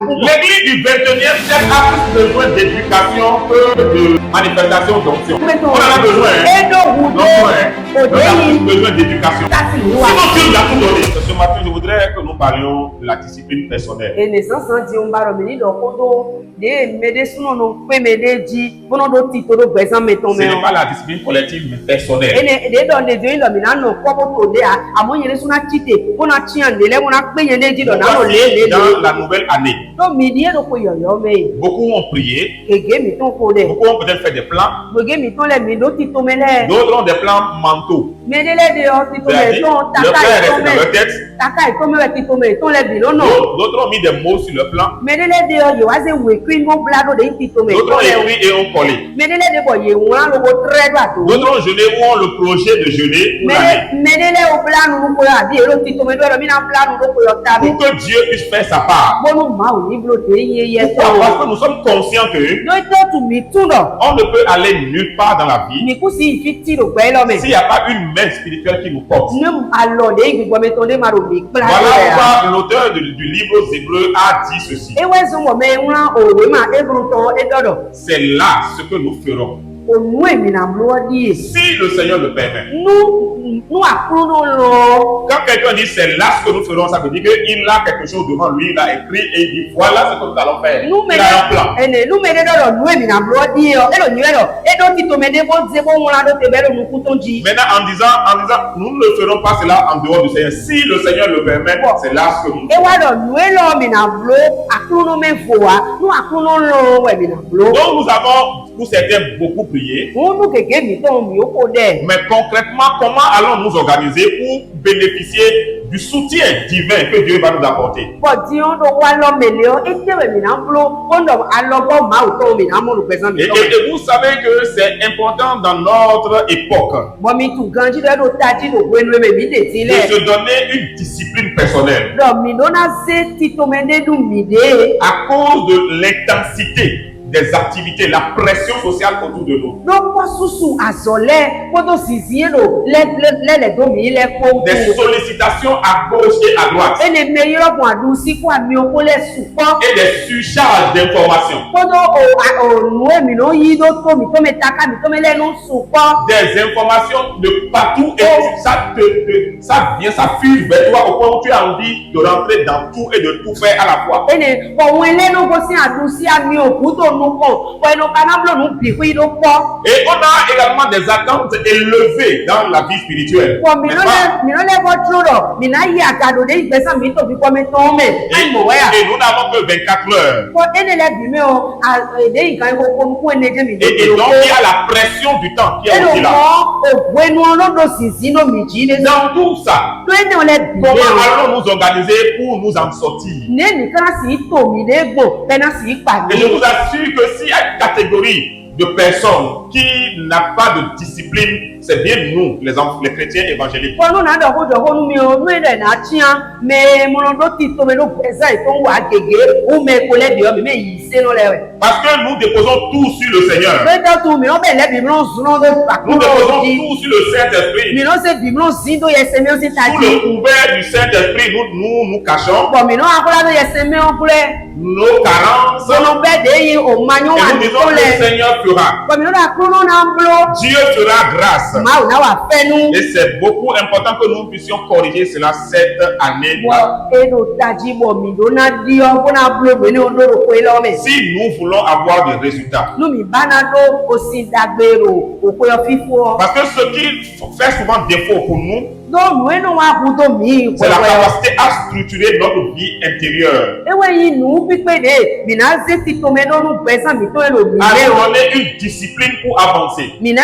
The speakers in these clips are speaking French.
L'église du 21e siècle a plus besoin d'éducation que de manifestation d'onction. On en a besoin. On a plus besoin d'éducation. Sinon, Dieu nous a tout donné. Ce matin, je voudrais que nous parlions de la discipline personnelle. Ce n'est pas la discipline collective, mais personnelle. Dans la nouvelle année, beaucoup ont prié, beaucoup ont peut-être fait des plans, d'autres ont des plans mentaux. Le père est dans leur tête. D'autres ont mis des mots sur le plan. D'autres ont écrit et ont collé. D'autres ont jeûné ou ont le projet de jeûner pour que Dieu puisse faire sa part. Pourquoi? Parce que nous sommes conscients que on ne peut aller nulle part dans la vie s'il n'y a pas une main spirituelle qui nous porte. Voilà pourquoi l'auteur du livre aux Hébreux a dit ceci. C'est là ce que nous ferons. Si le Seigneur le permet. Quand quelqu'un dit c'est là ce que nous ferons, ça veut dire qu'il a quelque chose devant lui, il a écrit et il dit voilà ce que nous allons faire. Il a un plan. Maintenant en disant nous ne ferons pas cela en dehors du Seigneur. Si le Seigneur le permet, c'est là ce que nous ferons. Donc nous avons pour certains beaucoup prié. Mais concrètement, comment allons nous organiser pour bénéficier du soutien divin que Dieu va nous apporter? Et vous savez que c'est important dans notre époque de se donner une discipline personnelle à cause de l'intensité des activités, la pression sociale autour de nous. Des sollicitations à gauche et à droite. Et des surcharges d'informations. Des informations de partout et ça fuse vers toi au point où tu as envie de rentrer dans tout et de tout faire à la fois. Et on a également des attentes élevées dans la vie spirituelle. Et nous n'avons que 24 heures. Et donc il y a la pression du temps qui est aussi là. Dans tout ça, comment allons nous organiser pour nous en sortir? Et je vous assure que s'il y a une catégorie de personnes qui n'a pas de discipline, c'est bien nous, les chrétiens évangéliques. Parce que nous déposons tout sur le Seigneur. Nous déposons tout sur le Saint-Esprit. Sous le couvert du Saint-Esprit, nous cachons nos carences. Et nous disons que le Seigneur fera. Dieu fera grâce. Et c'est beaucoup important que nous puissions corriger cela cette année-là. Si nous voulons avoir des résultats. Parce que ce qui fait souvent défaut pour nous, c'est la capacité à structurer notre vie intérieure. À donner une discipline pour avancer. Et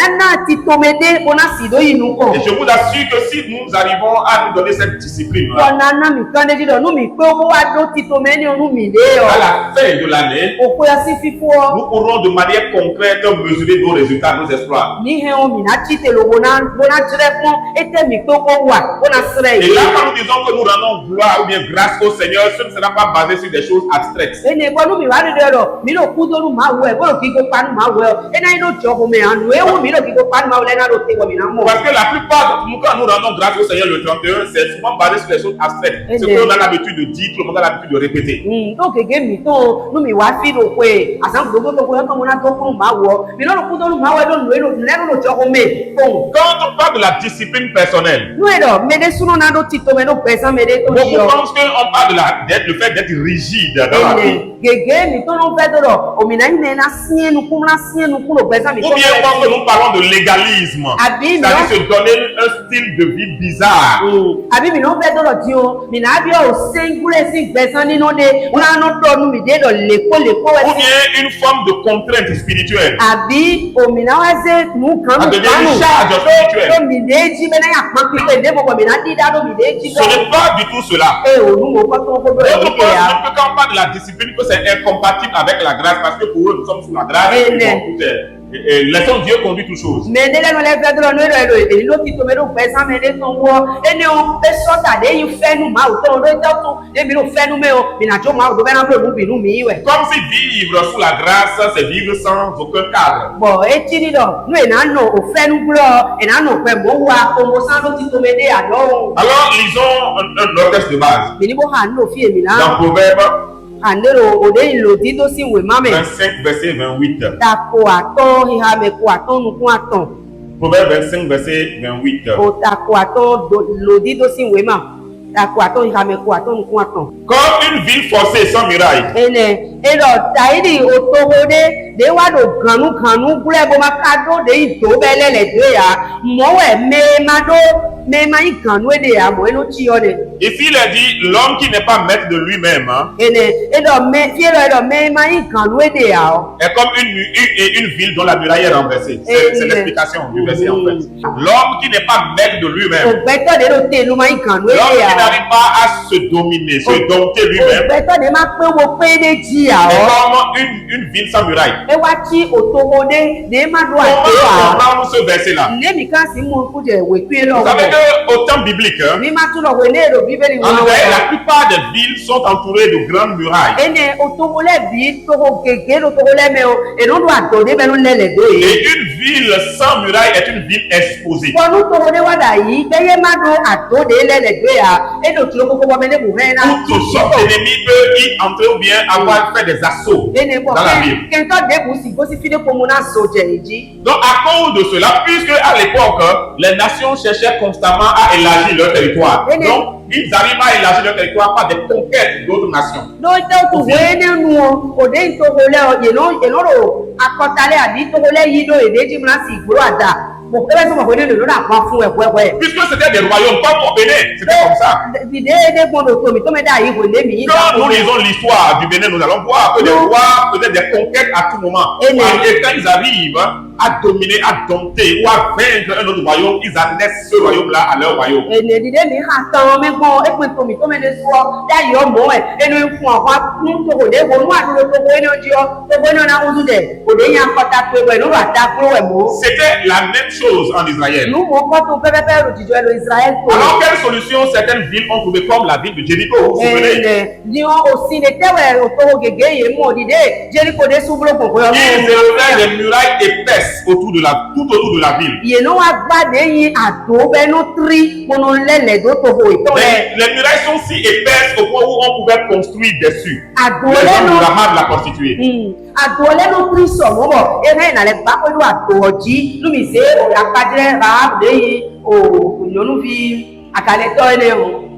je vous assure que si nous arrivons à nous donner cette discipline à la fin de l'année, nous pourrons de manière concrète mesurer nos résultats, nos espoirs. Et là, quand nous disons que nous rendons gloire ou bien grâce au Seigneur, ce ne sera pas basé sur des choses abstraites. Parce que la plupart de nous, quand nous rendons grâce au Seigneur le 31, c'est souvent basé sur des choses abstraites. Ce qu'on a l'habitude de dire, tout le monde a l'habitude de répéter. Quand on parle de la discipline personnelle, beaucoup pensent qu'on parle de le fait d'être rigide dans la vie. Ou bien quand nous parlons de légalisme, c'est-à-dire se donner un style de vie bizarre. Ou bien une forme de contrainte spirituelle. À devenir une charge spirituelle. Ce n'est pas du tout cela. D'autres pensent que quand on parle de la discipline, que c'est incompatible avec la grâce, parce que pour eux, nous sommes sous la grâce. Laissons Dieu conduire toutes choses. Mais quand comme si vivre sous la grâce, c'est vivre sans aucun cadre. Alors, lisons un texte de base. Dans Proverbe 25, verset 28. Proverbe 25, verset 28. Comme une ville forcée sans muraille. Ici, il a dit l'homme qui n'est pas maître de lui-même est comme une ville dont la muraille est renversée. C'est l'explication du verset en fait. L'homme qui n'est pas maître de lui-même, l'homme qui n'arrive pas à se dominer, se dompter lui-même, est comme une ville sans muraille. Comment comprendre ce verset-là? Vous savez qu'au temps biblique, en Israël, la plupart des villes sont entourées de grandes murailles. Et une ville sans muraille est une ville exposée. Où toutes sortes d'ennemis peuvent y entrer ou bien avoir fait des assauts dans la ville. Donc à cause de cela, puisque à l'époque, les nations cherchaient constamment à élargir leur territoire. Donc ils arrivent à élargir leur territoire par des conquêtes d'autres nations. Puisque c'était des royaumes, comme au Bénin, c'était comme ça. Quand nous lisons l'histoire du Bénin, nous allons voir que les rois faisaient des conquêtes à tout moment. Et quand ils arrivent à dominer, à dompter ou à vaincre un autre royaume, ils annexent ce royaume-là à leur royaume. C'était la même chose en Israël. Alors quelle solution certaines villes ont trouvé, comme la ville de Jéricho, vous vous souvenez? Ils élevaient des murailles épaisses tout autour de la ville. Les murailles sont si épaisses au point où on pouvait construire dessus. Les gens de Rahab l'a constitué.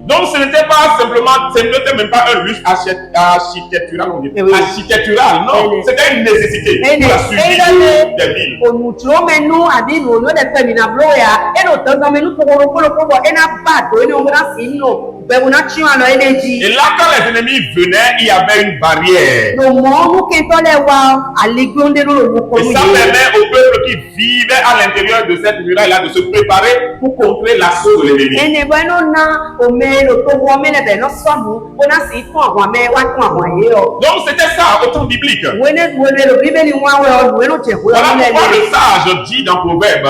Donc ce n'était pas simplement, ce n'était même pas un luxe architectural, non, c'était une nécessité pour la survie des villes. Et là, quand les ennemis venaient, il y avait une barrière. Et ça permet aux peuples qui vivaient à l'intérieur de cette muraille-là de se préparer pour contrer l'assaut de l'ennemi. Donc c'était ça au temps biblique. Voilà pourquoi le sage dit dans Proverbe,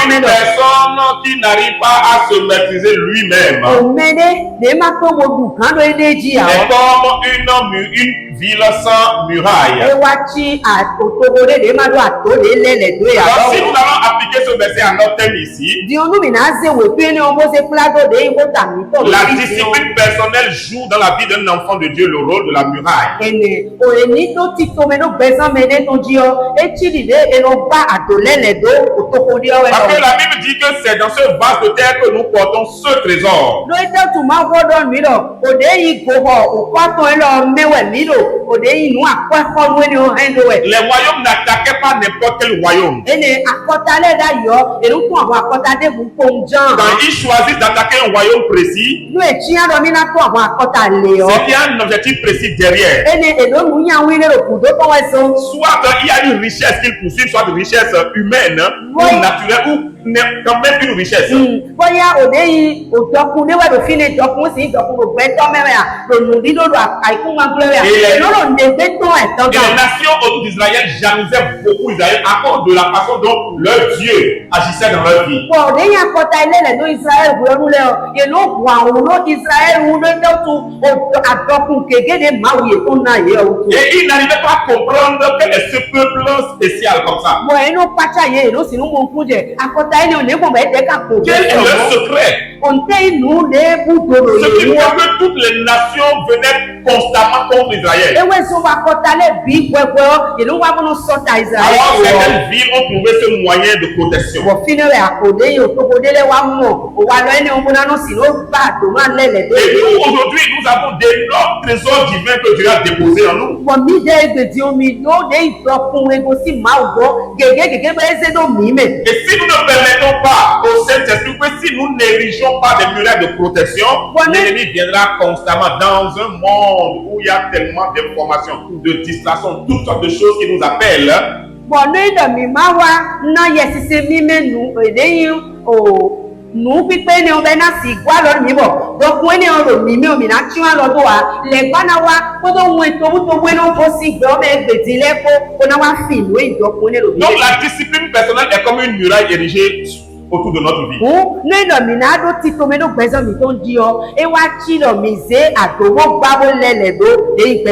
une personne qui n'arrive pas à se maîtriser lui-même est comme une ville sans muraille. Alors, si nous allons appliquer ce verset à notre thème ici, la discipline personnelle joue dans la vie d'un enfant de Dieu le rôle de la muraille. Parce que la Bible dit que c'est dans ce vase de terre que nous portons ce trésor. Les royaumes n'attaquaient pas n'importe quel royaume. Quand ils choisissent d'attaquer un royaume précis, c'est qu'il y a un objectif précis derrière. Soit il y a une richesse qu'ils poursuivent, soit une richesse humaine ou naturelle ou quand même une richesse. Et les nations autour d'Israël jalousaient beaucoup Israël à cause de la façon dont leur Dieu agissait dans leur vie. Et ils n'arrivaient pas à comprendre quel est ce peuple spécial comme ça. Quel est leur secret? Ce qui fait que toutes les nations venaient constamment contre Israël. Alors certaines villes ont trouvé ce moyen de protection. Et nous aujourd'hui nous avons d'énormes trésors divins que Dieu a déposés en nous. Et si nous ne permettons pas au Saint-Esprit que si nous n'érigeons pas des murailles de protection, l'ennemi viendra constamment dans un monde où il y a tellement d'informations, de distractions, toutes sortes de choses qui nous appellent. Donc la discipline personnelle est comme une muraille érigée autour de notre vie. Mais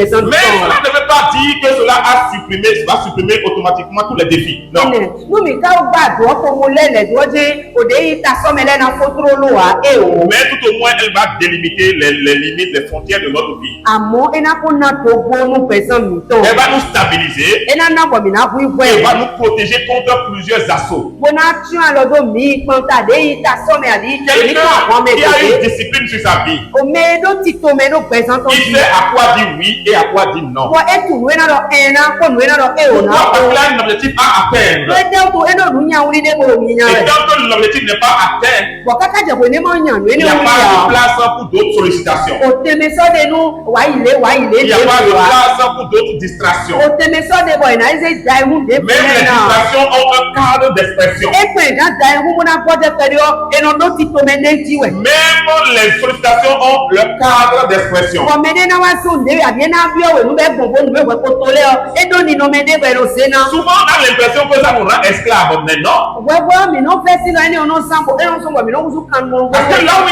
cela ne veut pas dire que cela va supprimer automatiquement tous les défis. Non. Mais tout au moins, elle va délimiter les limites, les frontières de notre vie. Elle va nous stabiliser. Elle va nous protéger contre plusieurs assauts. Quelqu'un qui a une discipline sur sa vie, il sait à quoi dire oui et à quoi dire non. Pourquoi? Parce qu'il a un objectif à atteindre. Et quand l'objectif n'est pas atteint, il n'y a pas de place pour d'autres sollicitations. Il n'y a pas de place pour d'autres distractions. Même les distractions ont un cadre d'expression. Même les sollicitations ont le cadre d'expression. Souvent on a l'impression que ça nous rend esclaves, mais non. Parce que là où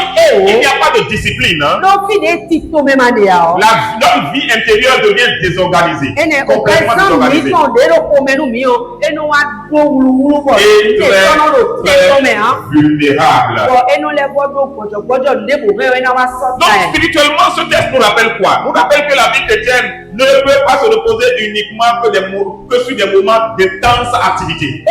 il n'y a pas de discipline, hein, notre vie intérieure devient désorganisée. Complètement désorganisée. Vulnérable. Donc spirituellement, ce texte nous rappelle quoi? Nous rappelle que la vie chrétienne ne peut pas se reposer uniquement que sur des moments d'intense activité.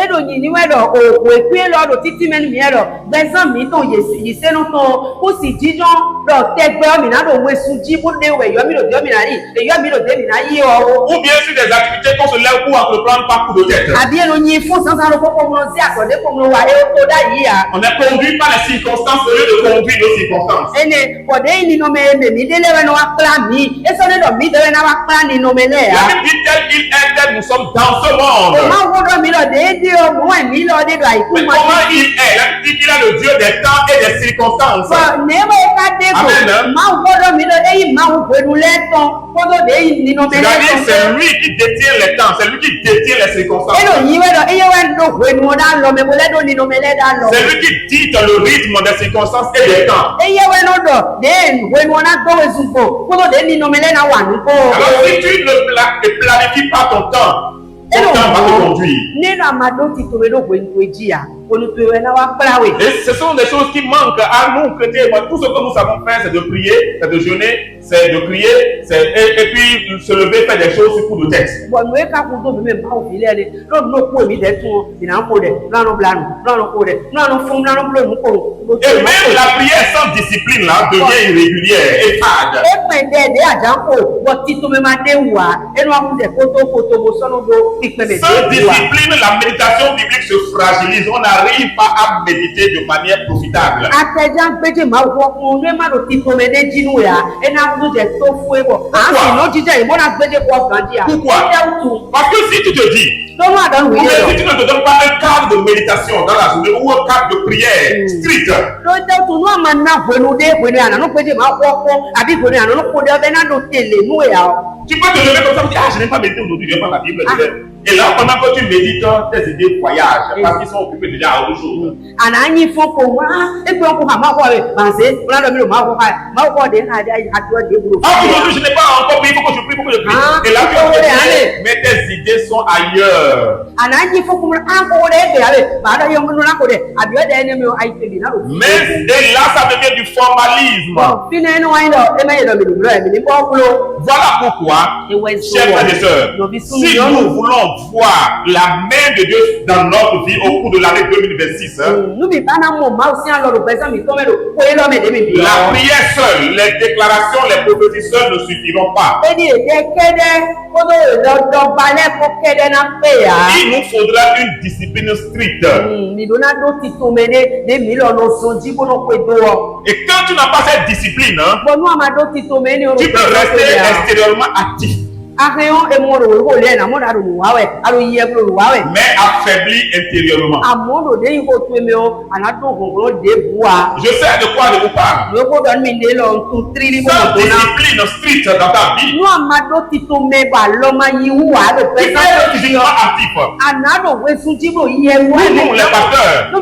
Ou bien sur des activités qu'on se lève pour entreprendre par coup de tête. On est conduit par les circonstances au lieu de conduire nos circonstances. Bible dit tel qu'il est, tel nous sommes dans ce monde. Mais comment il est? La Bible dit qu'il a le Dieu des temps et des circonstances. Amen. C'est-à-dire c'est lui qui détient les temps, c'est lui qui détient les circonstances. C'est lui qui dicte le rythme des circonstances et des temps. Alors si tu ne planifies pas ton temps va te conduire. Et ce sont des choses qui manquent à nous chrétiens. Tout ce que nous savons faire, c'est de prier, c'est de jeûner, c'est de prier, et puis se lever, faire des choses sur coup de texte. Et même la prière sans discipline là devient irrégulière et fade. Sans discipline, la méditation biblique se fragilise. On n'arrive pas à méditer de manière profitable. Pourquoi? Parce que si tu te dis, ou si tu ne te donnes pas un cadre de méditation dans la journée ou un cadre de prière strict, tu peux te lever comme ça et dire, ah, je n'ai pas médité aujourd'hui, je n'ai pas la Bible. Et là, pendant que tu médites, tes idées voyagent parce qu'ils sont occupés déjà à autre chose. Aujourd'hui, je n'ai pas encore prié, il faut que je prie, il faut que je prie. Et là, tu vas te dire, mais tes idées sont ailleurs. Mais et là, ça devient du formalisme. Voilà pourquoi, chers frères et sœurs, si nous voulons voir la main de Dieu dans notre vie au cours de l'année 2026, la prière seule, les déclarations, les prophéties seules ne suffiront pas. Il nous faudra une discipline stricte. Et quand tu n'as pas cette discipline, tu peux rester extérieurement actif, mais affaibli intérieurement. Je sais de quoi je vous parle. Sans discipline stricte dans ta vie, tu peux être physiquement actif. Nous, les pasteurs,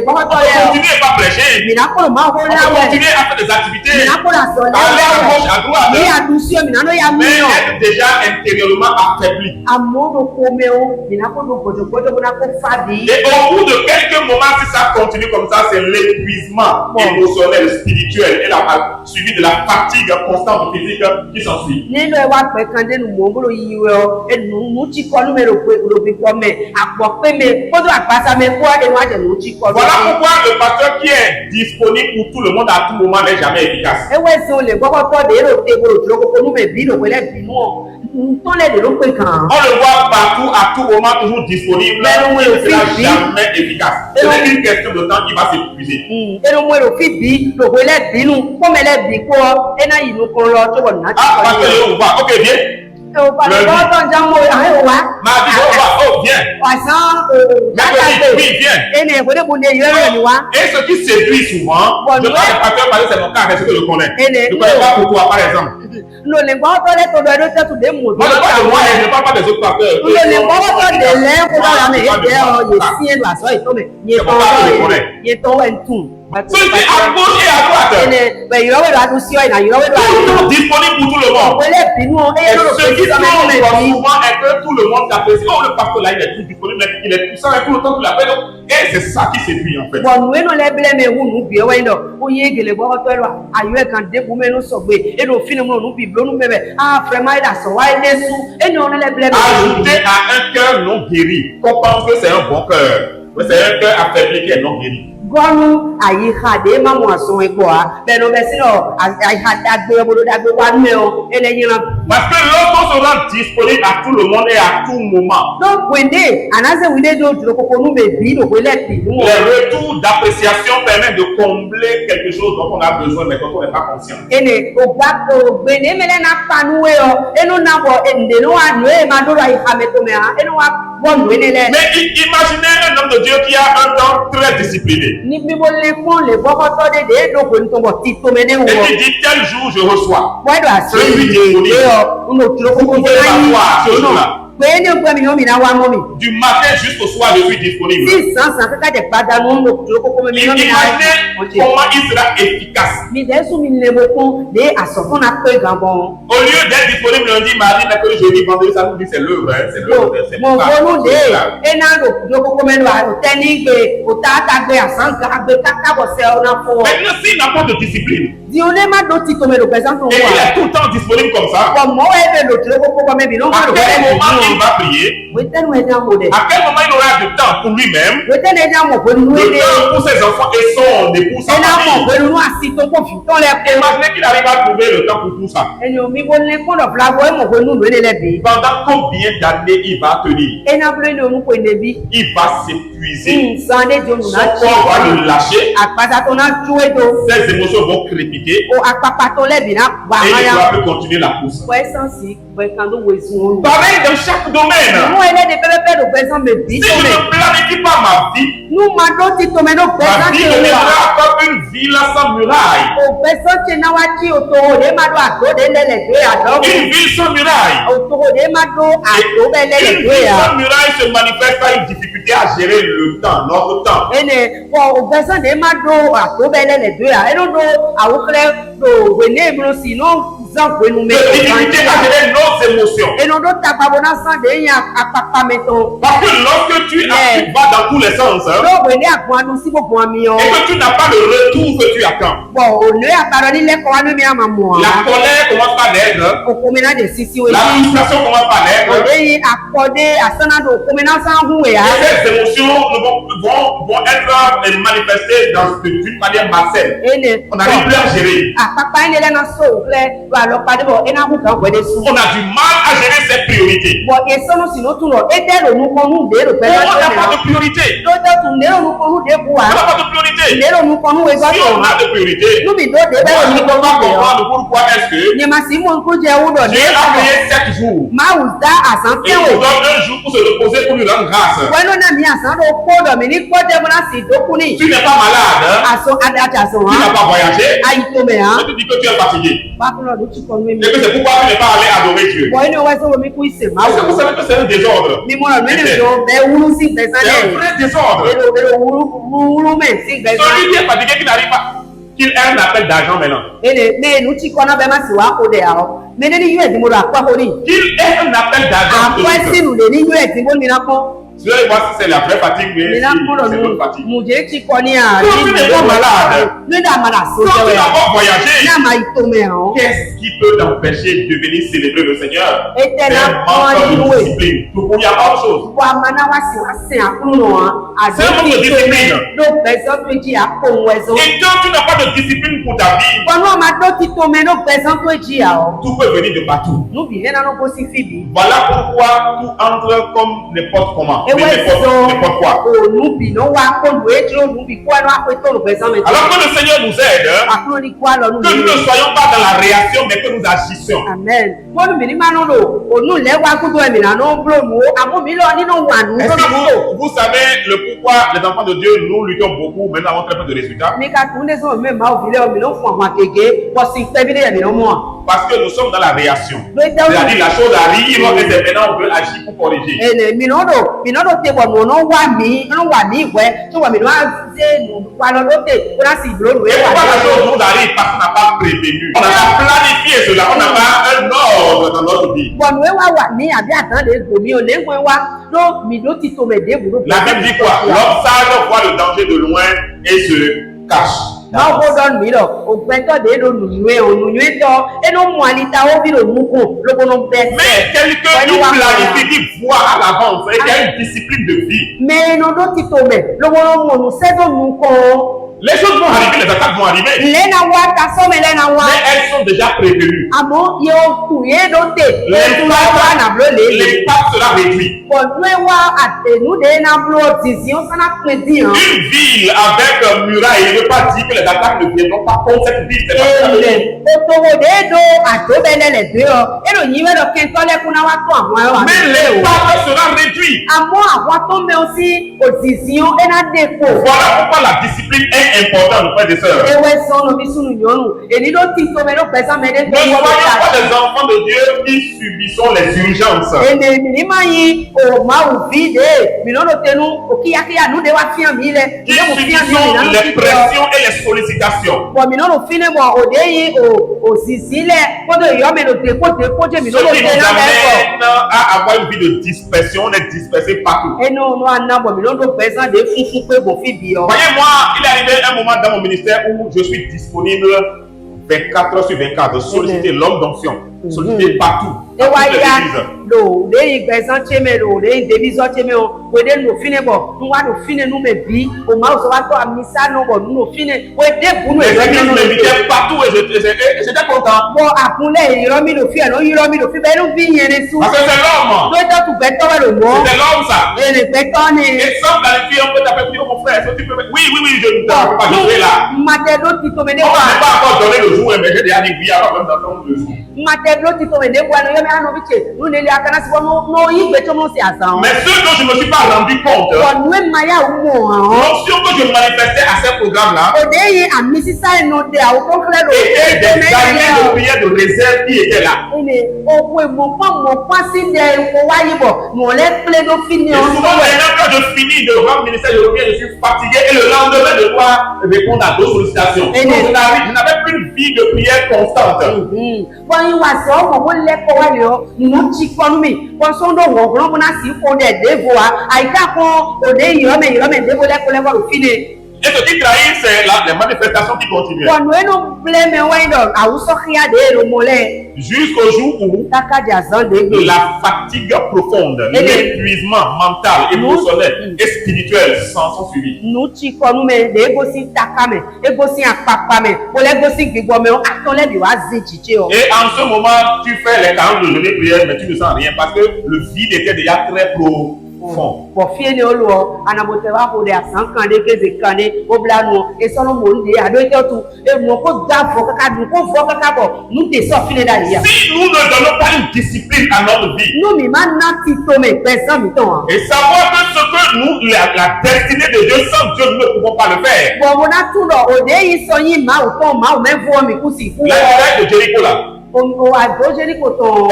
on continue à pas prêcher, on continue à faire des activités, aller à gauche, à droite, mais être déjà intérieurement affaibli. Et au bout de quelques moments, si ça continue comme ça, c'est l'épuisement émotionnel, spirituel et suivi de la fatigue constante physique qui s'ensuit. Voilà pourquoi le pasteur qui est disponible pour tout le monde à tout moment n'est jamais efficace. On le voit partout, à tout moment, toujours disponible, mais il ne sera jamais efficace. C'est une question de temps qui va s'épuiser. Ah, parce que on voit, ok, viens. Mardi, oh, viens. Oui, viens. Et ce qui séduit souvent, je crois que le pasteur parlait, c'est mon cas, mais ce que je connais. Je ne connais pas pour toi, par exemple. Moi, je parle de moi et je ne parle pas des autres pasteurs. Ceux qui à gauche et à droite, tout disponible pour tout le monde. Et ce qui tombe souvent est que tout le monde t'apprécie. Oh, le pasteur là, il est tout disponible, il est puissant, et tout le temps tu l'appelles. Et c'est ça qui séduit en fait. Ajouter à un cœur non guéri, qu'on pense que c'est un bon cœur, mais c'est un cœur affaibli qui est non guéri. Parce que lorsqu'on se rend disponible à tout le monde et à tout moment, les retours d'appréciation permettent de combler quelque chose dont on a besoin mais dont on n'est pas conscient. Mais imaginez un homme de Dieu qui a un temps très discipliné. Et qui dit tel jour je reçois. Je suis disponible. Vous pouvez m'avoir ce jour-là. Du matin jusqu'au soir, je suis disponible. Imaginez comment il sera efficace. Au lieu d'être disponible lundi, mardi, mercredi, jeudi, vendredi, samedi, c'est l'œuvre. C'est l'œuvre. C'est maintenant, s'il n'a pas de discipline, et il est tout le temps disponible comme ça, à quel moment il va prier? À quel moment il aura du temps pour lui-même, le temps pour ses enfants et son épouse, sa famille? Imaginez qu'il arrive à trouver le temps pour tout ça. Pendant combien d'années il va tenir? Il va s'épuiser. Son corps va le lâcher. Ses émotions vont crépiter. Et il ne pourra plus continuer la course. Pareil dans chaque domaine. Si je ne planifie pas ma vie, ma vie deviendra comme une ville sans muraille. Une ville sans muraille. Une ville sans muraille se manifeste par une difficulté à gérer le temps, notre temps. De difficulté à gérer nos émotions. Parce que lorsque tu vas dans tous les sens, et que tu n'as pas le retour que tu attends, la colère commence par naître, la frustration commence par naître, et ces émotions vont être manifestées d'une manière malsaine. On n'arrive plus à gérer. On a du mal à gérer ses priorités. On n'a pas de priorité. On n'a pas de priorité. Si on a de priorité, je ne peux pas comprendre pourquoi est-ce que Dieu a créé 7 jours. Et il nous donne un jour pour se reposer, pour lui rendre grâce. Tu n'es pas malade. Tu n'as pas voyagé. Et tu dis que tu es fatigué. Et que c'est pourquoi tu n'es pas allé adorer Dieu. Est-ce que vous savez que c'est un désordre? C'est un vrai désordre. Celui qui est fatigué, qui n'arrive pas, qu'il ait un appel d'argent maintenant. Qu'il ait un appel d'argent. Je vais voir si c'est la vraie fatigue, mais c'est l'autre fatigue. Quand tu n'es pas malade, quand tu n'as pas voyagé, qu'est-ce qui peut t'empêcher de venir célébrer le Seigneur? C'est un manque de discipline. Il n'y a pas autre chose. C'est un manque de discipline. Et quand tu n'as pas de discipline pour ta vie, tout peut venir de partout. Voilà pourquoi tout entre comme n'importe comment. N'importe quoi. Alors que le Seigneur nous aide, que nous ne soyons pas dans la réaction, mais que nous agissions. Amen. Est-ce que vous savez le pourquoi les enfants de Dieu, nous luttons beaucoup, mais nous avons très peu de résultats? Parce que nous sommes dans la réaction. C'est-à-dire la chose arrive et c'est maintenant on veut agir pour corriger. Et pourquoi la chose nous arrive? Parce qu'on n'a pas prévenu. On n'a pas planifié cela. On n'a pas un ordre dans notre vie. La Bible dit quoi? L'homme sage voit le danger de loin et se cache. Mais quelqu'un qui planifie, qui voit à l'avance et qui a une discipline de vie. Les choses vont arriver, les attaques vont arriver. Mais elles sont déjà prévenues. L'impact sera réduit. Une ville avec muraille ne veut pas dire que les attaques ne viendront pas contre cette ville. C'est pas mais l'impact sera réduit. Voilà pourquoi la discipline est importante, frères et sœurs. Ne soyons pas des enfants de Dieu qui subissons les urgences. Qui subissons les pressions et les sollicitations. Ceux qui nous amènent à avoir une vie de dispersion, on est dispersé partout. Voyez-moi, il est arrivé un moment dans mon ministère où je suis disponible 24 heures sur 24, solliciter l'homme d'onction, solliciter partout. Partout et j'étais content. Parce que c'est l'homme. C'est l'homme ça. Et sans planifier, on peut t'appeler mon frère. Oui, je ne t'appelle pas, je serai là. On n'a pas encore donné le jour, mais j'ai déjà dit oui avant même d'attendre le jour. Mais ce dont je ne me suis pas rendu compte, l'option que je manifestais à ce programme-là, était des années de prière de réserve qui étaient là. Et souvent, maintenant, quand je finis de rendre ministère, je reviens, je suis fatigué et le lendemain, je dois répondre à d'autres sollicitations. Donc, je n'avais plus une vie de prière constante. Et ce qui trahit, c'est les manifestations qui continuent. Jusqu'au jour où la fatigue profonde, l'épuisement mental, émotionnel et spirituel sont suivis. Et en ce moment, tu fais les 40 de journée prière, mais tu ne sens rien parce que le vide était déjà très profond. Si nous ne donnons pas une discipline à notre vie et savoir que ce que nous, la destinée de Dieu, sans Dieu, nous ne pouvons pas le faire. La bataille de Jéricho là,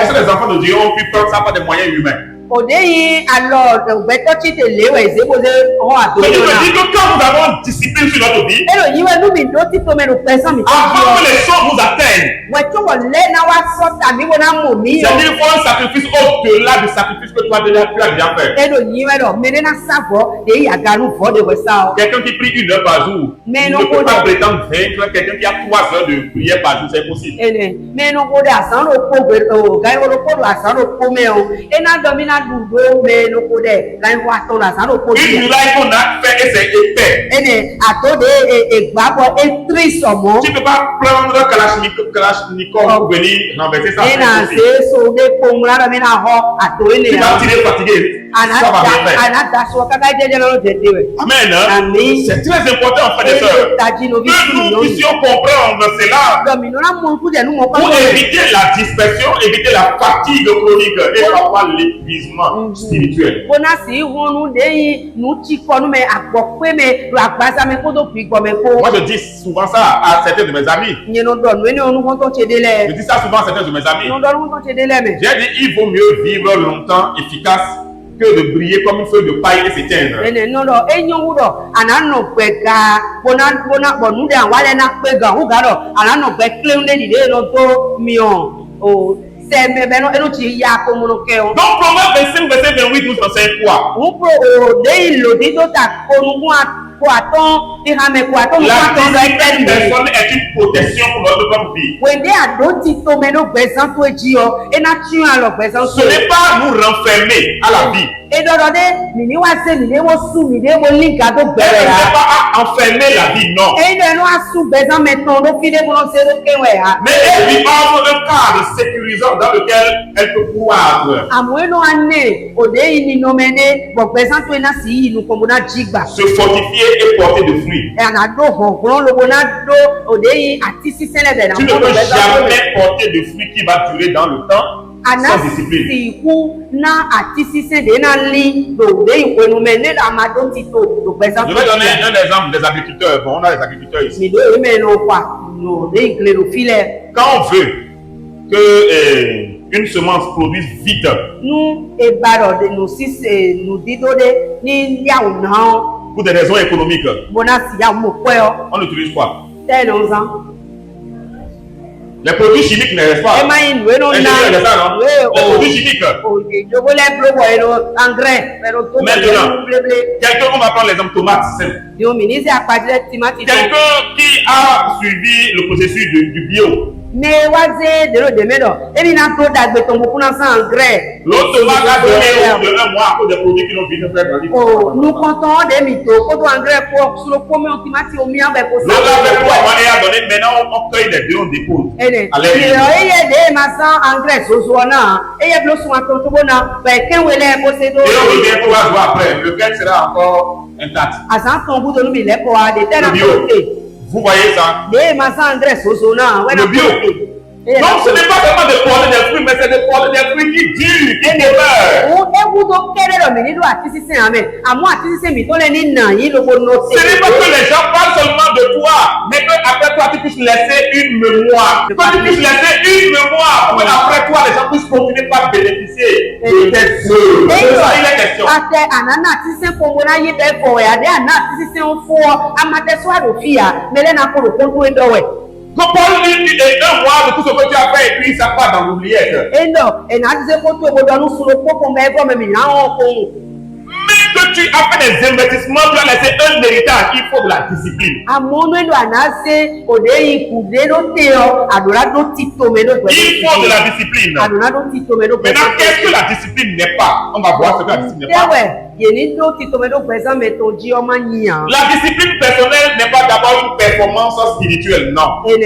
est-ce que les enfants de Dieu ont pu prendre ça par des moyens humains? Je me dis que quand nous avons une discipline sur notre vie, avant que les choses nous atteignent, c'est-à-dire qu'il faut un sacrifice au-delà du sacrifice que tu as déjà fait. Quelqu'un qui prie 1 heure par jour ne peut pas prétendre vaincre quelqu'un qui a 3 heures de prière par jour, c'est impossible. Une muraille qu'on a fait et c'est épais. Tu ne peux pas prendre Kalachnikov pour venir renverser ça. Tu vas tirer fatigué. Ça va bien faire. Amen. C'est très important, frères et sœurs, que nous puissions comprendre cela pour éviter la dispersion, éviter la fatigue chronique et avoir l'épuisement spirituel. Moi, je dis souvent ça à certains de mes amis. Je dis ça souvent à certains de mes amis. J'ai dit, il vaut mieux vivre longtemps, efficace, que de briller comme une feuille de paille et s'éteindre. Donc, Proverbe 25, verset 28 nous enseigne quoi? La discipline personne est une protection pour notre propre vie. Ce n'est pas nous renfermer à la vie. Et dans le mini wase mini wosu mini woli gado Elle ne bere sait ya. pas à enfermer la vie, non. Et dans no asu bezan maintenant no fide bono se do kewe ya. Mais elle lui offre un cadre sécurisant dans lequel elle peut croître. Amweno ane ode ini no mene bo bezan to ena si inu komona jigba. Se fortifier et porter de fruits. E anado hon lo bona do ode yi atisi sele be na. Tu ne peux jamais porter de fruits qui va durer dans le temps sans discipline. Anasiku na atisi se de na li do de iwenu mene la mado tito do bezan. Je vais donner un exemple des agriculteurs. Bon, on a des agriculteurs ici. Mi do meno kwa no de iglero file. Quand on veut que une semence produise vite, Nous ebaro de nous si nous dido de ni ya una pour des raisons économiques, bona si ya mo kwe o on n'utilise quoi? te no zan. Les produits chimiques ne restent pas. E ma yin we no na. Les produits chimiques. O je jogo le blo boy no engrais pero to Maintenant, quelqu'un, on va prendre l'exemple tomate. Yo ministre apadre timati. Quelqu'un qui a suivi le processus du bio. Ne waze de lo de medo. E bi na to dagbe to mo kuna san engrais. L'autre tomate a donné au bout de 1 mois à cause des produits qui n'ont vite fait grandir. Oh, nous comptons des mythos. Quand on engrais pour sur le premier timati o mi avec ko L'autre a fait 3 mois et a donné. Maintenant, on cueille les deux, on dépose. de masan engrais soso na eye blo so ato to bona ba ken wele ko se do Et on revient pour la voir après. Lequel sera encore intact? asan ton bu do mi le ko ade te na bio. Vous voyez ça? de masan engrais soso na we na bio. Donc ce n'est pas seulement de porter des fruits, mais c'est de porter des fruits qui durent, qui demeurent. O ewu do kere lo mi ni do atisi se ame amu atisi se mi to le ni na yin lo ko no Ce n'est pas que les gens parlent seulement de toi, mais que après toi tu puisses laisser une mémoire. Que tu puisses laisser une mémoire pour que après toi les gens puissent continuer par bénéficier de tes œuvres. C'est ça il est question. Ate anana atisi se ko na yi be ko ya de ana atisi se on fo amate so ado fia mele na ko ro ko to edowe. Donc Paul dit 1 mois de tout ce que tu as fait et puis ça part dans l'oubliette. Et non, et n'a dit que tu es dans nous sur le pot pour mettre comme une Même que tu as fait des investissements, tu as laissé un héritage, il faut de la discipline. À mon nom, on a assez au dé, il faut de la discipline. Maintenant, qu'est-ce que la discipline n'est pas? On va voir ce que la discipline n'est pas. La discipline personnelle n'est pas d'abord une performance spirituelle, non. Elle ne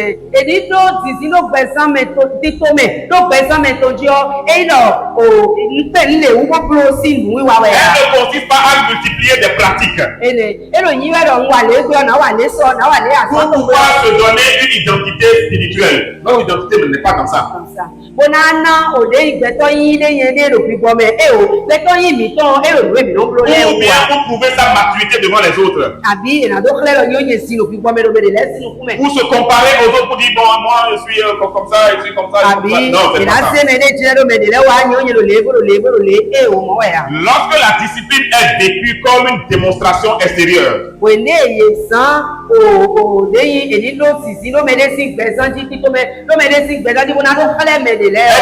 consiste pas à multiplier des pratiques. Pour pouvoir se donner une identité spirituelle. Notre identité n'est pas comme ça. Ou bien pour prouver sa maturité devant les autres. Ou se comparer aux autres pour dire bon moi je suis comme ça, je suis comme ça. Non, c'est pas ça. Lorsque la discipline est vécue comme une démonstration extérieure. Elle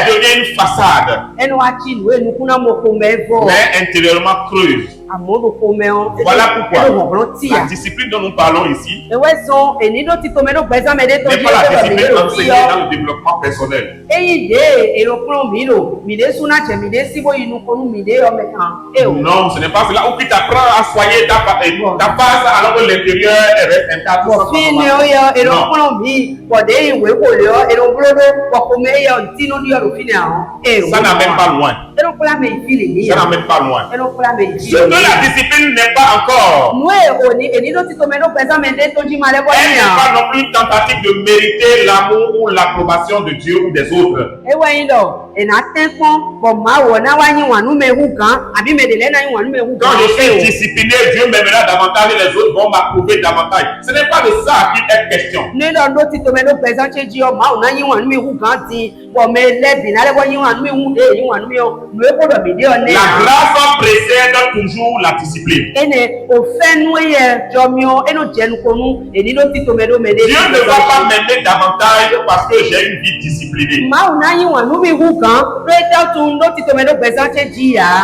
devient une façade. Mais intérieurement creuse. Voilà pourquoi la discipline dont nous parlons ici n'est pas la discipline enseignée dans le développement personnel. Non, ce n'est pas cela. Ou qui t'apprend à soigner ta face alors que l'intérieur reste intact. Non. Ça n'amène pas loin. Ça n'amène pas loin. Ce que la discipline n'est pas encore. Elle n'est pas non plus une tentative de mériter l'amour ou l'approbation de Dieu ou des autres. Quand je suis discipliné, Dieu m'aimera davantage et les autres vont m'approuver davantage. Ce n'est pas de ça qu'il est question. La grâce précède toujours la discipline. Dieu ne va pas m'aimer davantage parce que j'ai une vie disciplinée.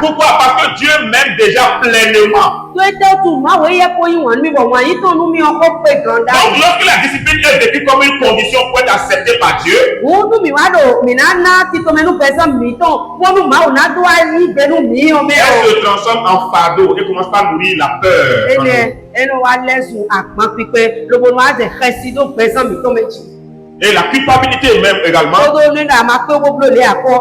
Pourquoi? Parce que Dieu m'aime déjà pleinement. tó é tẹ́ tù má wòye kó yín wọ̀n mi bọ̀ wọ̀n yìí tó nú mi ọkọ̀ pé gàndá. Donc lorsque la discipline est vécue comme une condition pour être acceptée par Dieu, wọ́n dún mi wá lò mí náà ná títomẹ́nu pẹ̀sán mi tán wọ́n dún màá náà dún wá yí gbẹ́nu mi ọmọ ẹ̀ elle se transforme en fardeau et commence par nourrir la peur. en nous. ẹnu wa lẹ́sùn àpọ́n pípẹ́ lóbodò wá ṣe xẹ́sí tó pẹ̀sán mi tó méjì. Et la culpabilité même également. Todo nínú àmà pé owó búlò lé àkọ́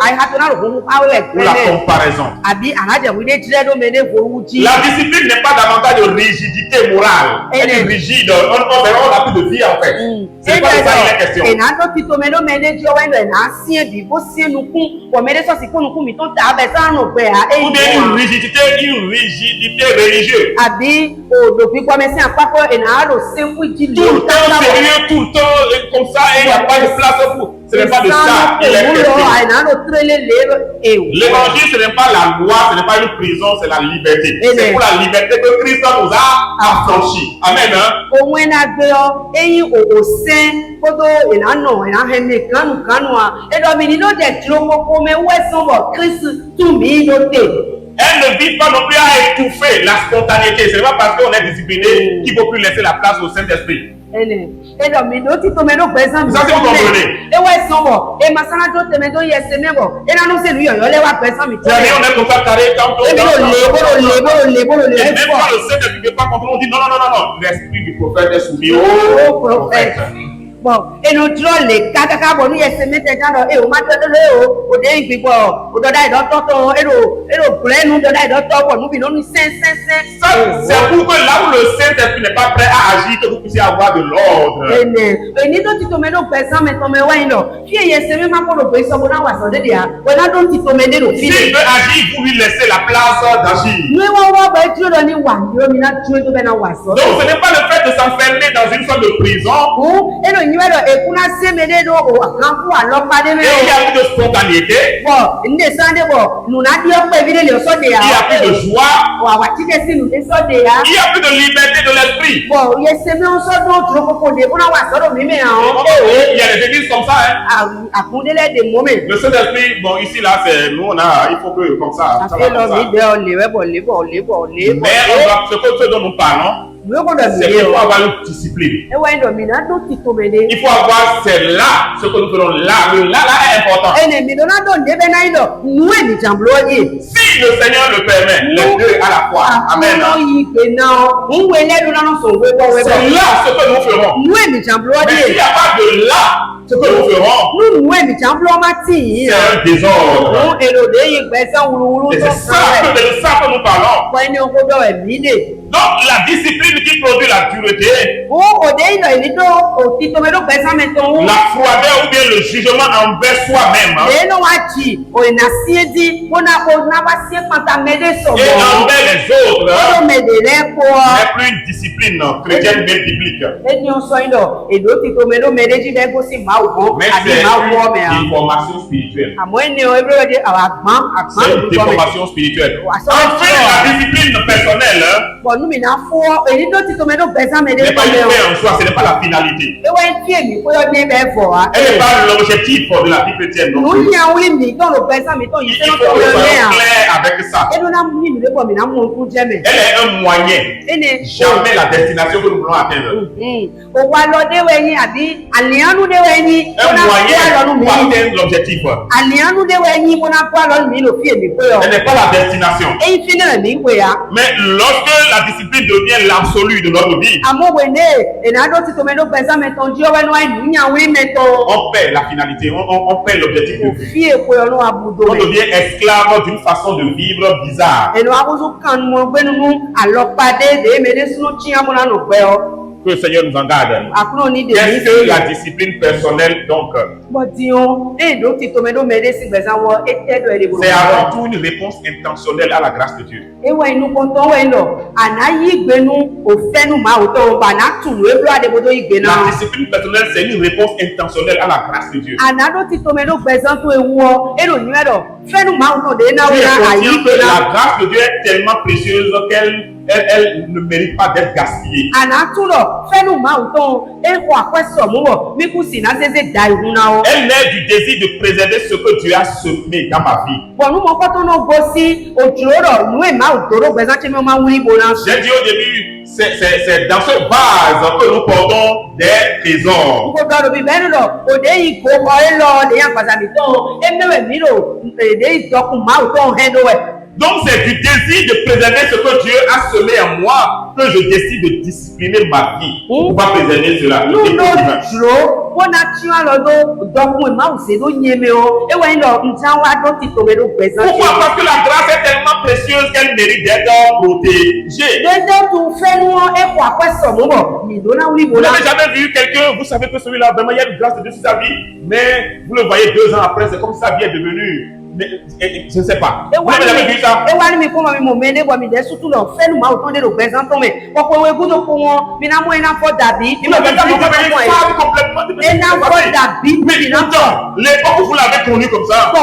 àìhàtò náà lòun áwẹ̀ Pour la comparaison. àbí àlájẹ̀wídé tirẹ́dọ́ mẹ́lẹ́ fowó jí. La discipline n'est pas davantage de rigidité morale. Elle est rigide. On n'a plus de vie en fait. C'est pas de ça il est question. Ìnáwó ti tó mẹ́lẹ́ mẹ́lẹ́ tí ọwọ́ ẹ̀rọ ẹ̀ná sí ẹ̀bí bó sí ẹnu kún pọ̀ mẹ́lẹ́ sọ̀sì kún nukún mi tó ń ta abẹ sáànù pé à Ou bien une rigidité religieuse. Àbí òdò pípọ́ mẹ́sìn àpapọ̀ ìnáwó sẹ́kù jí Tout le temps sérieux, tout le temps comme ça, et il n'y a pas de place pour. Ce n'est pas de ça qu'il est question. L'évangile, ce n'est pas la loi, ce n'est pas une prison, c'est la liberté. C'est pour la liberté que Christ nous a affranchis. Amen. Elle ne vise pas non plus à étouffer la spontanéité. Ce n'est pas parce qu'on est discipliné qu'il ne faut plus laisser la place au Saint-Esprit. Ça, c'est vous comprenez. On est comme ça carré quand on et même quand le Saint-Esprit ne peut pas comprendre, on dit non. L'esprit du prophète est soumis au prophète. Bon, et nous disons les caca bon nous essaie mettre dans et au matin de l'eau au dé qui bon au doda et d'autres et le plein nous doda et d'autres nous venons nous saint c'est pour que là où le Saint-Esprit n'est pas prêt à agir que vous puissiez avoir de l'ordre. Et ni donc tu te mets donc personne mais tomber ouais non qui est essaie même pas pour le pays ça bon on va s'en dire on a donc tu te mets de s'il veut agir vous lui laissez la place d'agir. Nous on va ba tu donner wa yo mina tu to be na wa so. Donc ce n'est pas le fait de s'enfermer dans une sorte de prison. Et il y a plus de spontanéité. Il n'y a plus de joie. Il n'y a plus de liberté de l'esprit. Il y a des églises comme ça. Le Saint-Esprit, bon ici là, c'est nous, il faut que comme ça. Mais ce dont nous parlons, c'est qu'il faut avoir une discipline. Il faut avoir celle-là, ce que nous faisons là. Le là est important. Si le Seigneur le permet, les deux à la fois. Amen. C'est là ce que nous ferons. Mais s'il n'y a pas de là, ce que nous ferons, c'est un désordre. Et c'est ça que nous parlons. Donc la discipline qui produit la dureté, la froideur ou bien le jugement envers soi-même et envers les autres n'est plus une discipline chrétienne mais biblique. Mais c'est une information spirituelle. C'est une déformation spirituelle. Enfin, la discipline personnelle n'est pas en soi, ce n'est pas la finalité. Elle n'est pas l'objectif de la vie chrétienne. Il faut que nous soyons clairs avec ça. Elle est un moyen, jamais la destination que nous voulons atteindre. Un moyen pour atteindre l'objectif. Elle n'est pas la destination. Mais lorsque la discipline devient l'absolu de notre vie, on perd la finalité, on perd l'objectif de vie. On devient esclave d'une façon de vivre bizarre. Que le Seigneur nous en garde. Qu'est-ce que la discipline personnelle donc? C'est avant tout une réponse intentionnelle à la grâce de Dieu. La discipline personnelle, c'est une réponse intentionnelle à la grâce de Dieu. La grâce de Dieu est tellement précieuse qu'elle ne mérite pas d'être gaspillée. Elle naît du désir de préserver ce que Dieu a semé dans ma vie. Bon, nous, mon coton, nous, bossi, au Joro, nous, et ma, au Doro, présent, tu m'as oui, bon, J'ai dit au début, c'est dans cette base que nous portons des trésors. Donc c'est du désir de préserver ce que Dieu a semé en moi que je décide de discipliner ma vie pour pas préserver cela. Pourquoi? Parce que la grâce est tellement précieuse qu'elle mérite d'être protégée. Vous n'avez jamais vu quelqu'un, vous savez que celui-là, vraiment, il y a une grâce de Dieu sur sa vie, mais vous le voyez 2 ans après, c'est comme si sa vie est devenue. Mais, je ne sais pas. Vous n'avez jamais vu ça? L'époque où vous l'avez connu comme ça, vous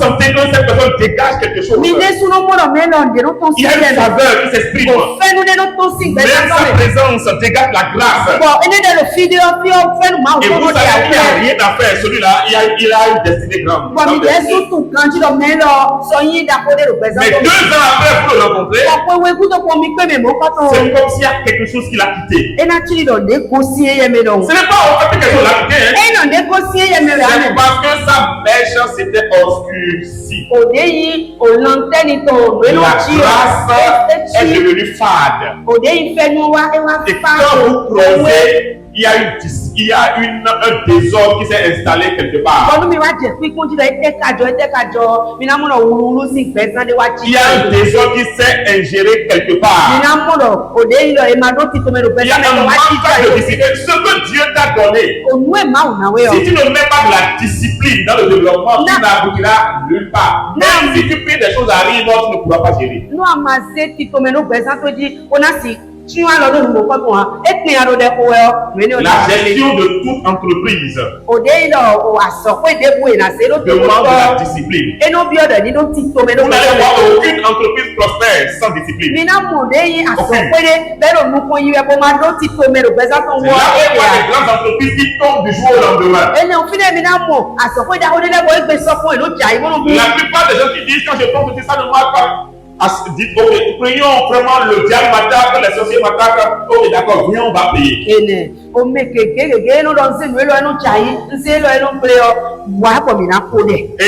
sentez que cette personne dégage quelque chose. Il y a une saveur qui s'exprime. Mais sa présence dégage la grâce. Et vous savez qu'il n'y a rien à faire. Celui-là, il a une destinée grande. Mais 2 ans après, vous le rencontrez, c'est comme s'il y a quelque chose qui l'a quitté. Ce n'est pas au fait que quelque chose l'a quitté. C'est parce que sa mèche s'était obscurcie. La grâce est devenue fade. Et quand vous creusez, il y a un désordre qui s'est installé quelque part. Il y a un désordre qui s'est ingéré quelque part. Il y a un manque de discipline. Ce que Dieu t'a donné, si tu ne mets pas de la discipline dans le développement, tu n'aboutiras nulle part. Même si tu pries des choses arrivent, tu ne pourras pas gérer. La gestion de toute entreprise demande de la discipline. Vous n'allez voir aucune entreprise prospère sans discipline. C'est là où il y a des grandes entreprises qui tombent du jour au lendemain. La plupart des gens qui disent quand je tombe, ça ne marche pas. Dites, ok, prions vraiment le diable m'attaque, les sorciers m'attaquent. Ok, d'accord, viens, on va payer. Et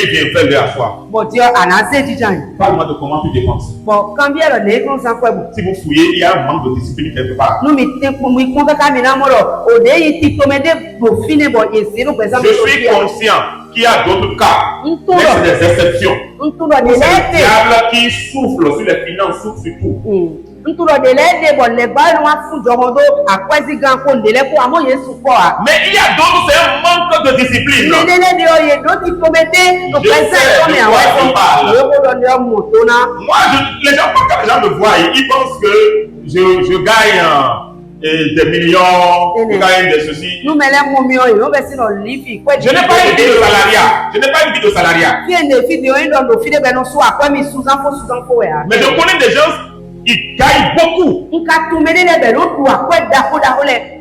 il vient faire le asseoir. Parle-moi de comment tu dépenses. Si vous fouillez, il y a un manque de discipline quelque part. Je suis conscient qu'il y a d'autres cas, mais c'est des exceptions. C'est le diable qui souffle sur les finances, souffle sur tout. Mais il y a d'autres, c'est un manque de discipline. Moi, les gens, quand les gens me voient, ils pensent que je gagne des millions, je gagne des ceci. Je n'ai pas une vie de salariat. Mais je connais des gens, ils gagnent beaucoup.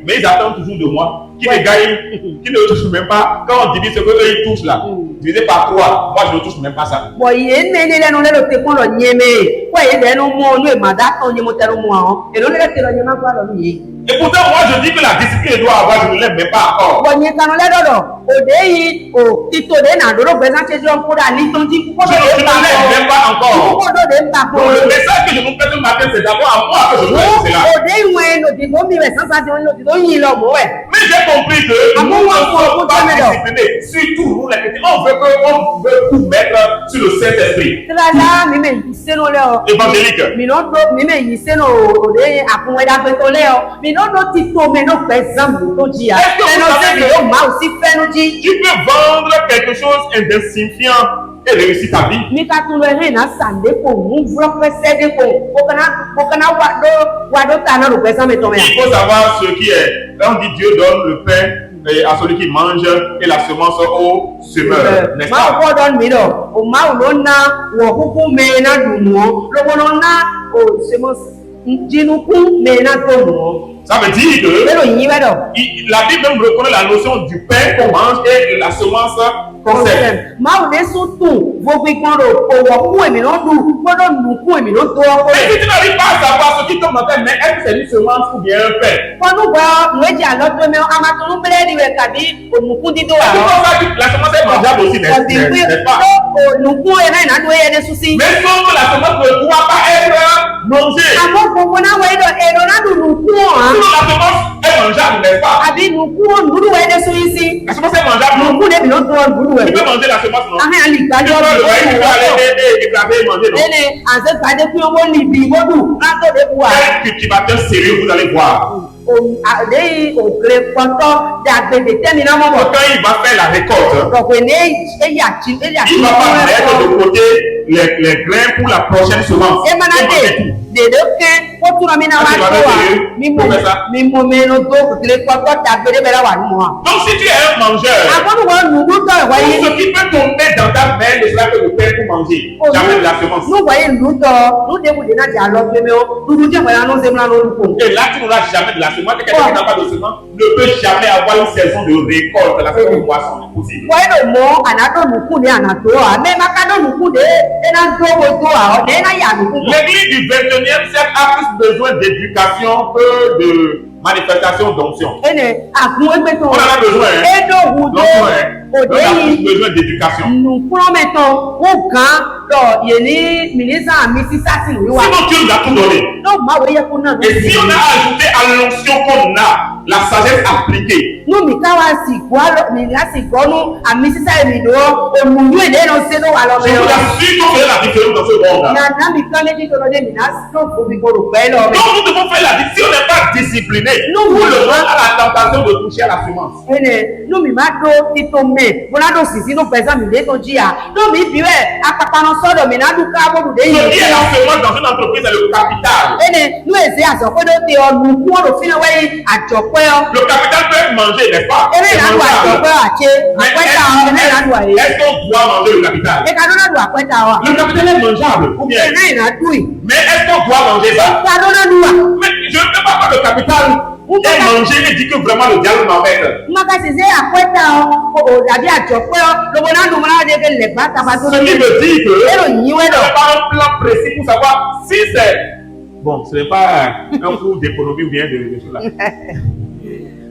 Mais ils attendent toujours de moi. Qui ne gagne, qui ne touche même pas. Quand on divise ce qu'eux ils touchent là, divisé par 3, moi je ne touche même pas ça. Et pourtant, moi je dis que la discipline doit avoir, je ne l'aime même pas encore. Je ne l'aime même pas encore. Donc le message que je vous fais ce matin, c'est d'abord à moi que je dois dire cela. Mais j'ai compris que nous ne sommes pas disciplinés. Surtout nous les chrétiens, on veut tout mettre sur le Saint-Esprit. Évangélique. Tu peux vendre quelque chose d'insignifiant et réussir ta vie. Il faut savoir ce qui est. On dit Dieu donne le pain à celui qui mange et la semence au semeur. N'est-ce pas? Jinukun menato. Ça veut dire que Pero yibero. la Bible même reconnaît la notion du pain qu'on mange et la semence qu'on sème. Ma o desu tu, vo gbe gboro, owo ku emi no du, gbodo nu ku emi no to ko. Mais si tu n'arrives pas à savoir ce qui te manque, mais est-ce que c'est une semence ou bien un pain? Konu gbo meji alodo me amatunu bledi we kabi onuku dido C'est wa. pour ça que la semence est mangeable aussi, n'est-ce pas? Onuku e na ina do ye de susi. Mais sauf que la semence ne pourra pas être mangée. Amo gbogbo na we do e do na du nuku o. Sinon la semence est mangeable, n'est-ce pas? Abi nuku o nuru we de suisi. La semence est mangeable, non? Nuku de bi no to nuru we. Tu peux manger la semence, non? Ahe ali Tu gbajo. peux le voir, tu peux aller déclarer et manger, non? Ene aze gbaje ku owo ni bi bodu na to de bua. Quel cultivateur sérieux vous allez voir? Àdéhìí òkèrè pọ́tọ́ dàgbèdè tẹ́mínà mọ́mọ́. Quand il va faire la récolte, Kọ̀pẹ̀ ní èyí àti il va pas mettre de côté les grains pour la prochaine semence. ẹ mana dé dèdè kẹ́ kó túnra mi náà wá tó wa mímú mẹ́nu tó òkèrè pọ́tọ́ dàgbèdè bẹ̀rẹ̀ wà nínú wa. Donc si tu es un mangeur, àgbọ̀dùwọ̀ nùgbù tọ̀ ẹ̀wọ̀ tout yìí. ce qui peut tomber dans ta main ne sera que le pain pour manger, jamais de la semence. nùgbọ̀ yìí nù tọ̀ nùdẹ́kùdé náà jà lọ gbẹmẹ o dúdú jẹ́ pẹ̀lú àánú sẹ́mu náà lórúkọ. Et là, tu n'auras jamais de la semence. Quelqu'un qui n'a pas de semence ne peut jamais avoir une saison de récolte. La saison de poisson est possible. wọ́n yóò mọ ànádọ́nùkù ní ànàtó à mẹ́ẹ̀mákádọ́nùkù dé ẹ̀ná dóbo tó à ọ̀dẹ́ ẹ̀ná yàgùkù. L'église du 21e siècle a plus besoin d'éducation que de manifestation d'onction. Ene àkùn ẹgbẹ́ tó On en a besoin. ẹ̀dọ̀ wùdó òde On a plus yìí besoin d'éducation. nùkúrọ̀ mẹ́tọ̀ wọ́n kàn lọ yẹ ní mínísà mi sí sátì wíwá. Sinon, Dieu nous a tout donné. Náà máa wọ yẹ kó náà. Et si on a ajouté à l'onction qu'on a la sagesse appliquée, nú mi káwá sì gbọ́ mi láti gbọ́nú àmì sísá èmi lọ́wọ́ òmùlú èdè náà ṣe ló wà lọ́wọ́. je vous assure qu'on fait la différence dans ce monde-là. Nàdá mi kán létí tó lọ́dẹ mi náà tó fòbí gbòòrò pẹ́ lọ. Donc nous devons faire la différence. Si on n'est pas discipliné, nous le monde a la tentation de toucher à la semence. Ene nú mi má dó títò mẹ́ bọ́lá dó sì sínú pẹ̀sán mi lé tó jìyà nú mi bí wẹ̀ apapanu sọ́dọ̀ mi náà dúkà bọ́dù dé Ce yìí. qui est la semence dans une entreprise, c'est le capital. Ene nú èsè àsọ̀kọ́dọ̀ tẹ ọ̀nù kú ọ̀rọ̀ fínà wẹ́yìn àjọpẹ́ ọ. Le capital peut être mangé, n'est-ce pas? Ere C'est ìlànà mangeable. àjọpẹ́ àti Mais àpẹ́tà ọ ene ìlànà àyè. est-ce qu'on doit manger le capital? Ẹ̀ka ló nàdù àpẹ́tà ọ. Le capital est mangeable. Ou bien? Ene ìlànà yìí. Mais est-ce qu'on doit manger ça? Ẹ̀ka ló nàdù wà. Mais je ne peux pas faire le capital et manger et dire que vraiment le diable m'emmène. Mmaka sì ṣe àpẹ́tà ọ dàbí àjọpẹ́ ọ lọ́wọ́ náà ló máa dé kẹlẹ̀ bá tàbá tó Ce qui veut dire que Ero yìí on wẹ́dọ̀. n'a pas un plan précis pour savoir si c'est... Bon, ce n'est pas un cours d'économie ou bien de cela.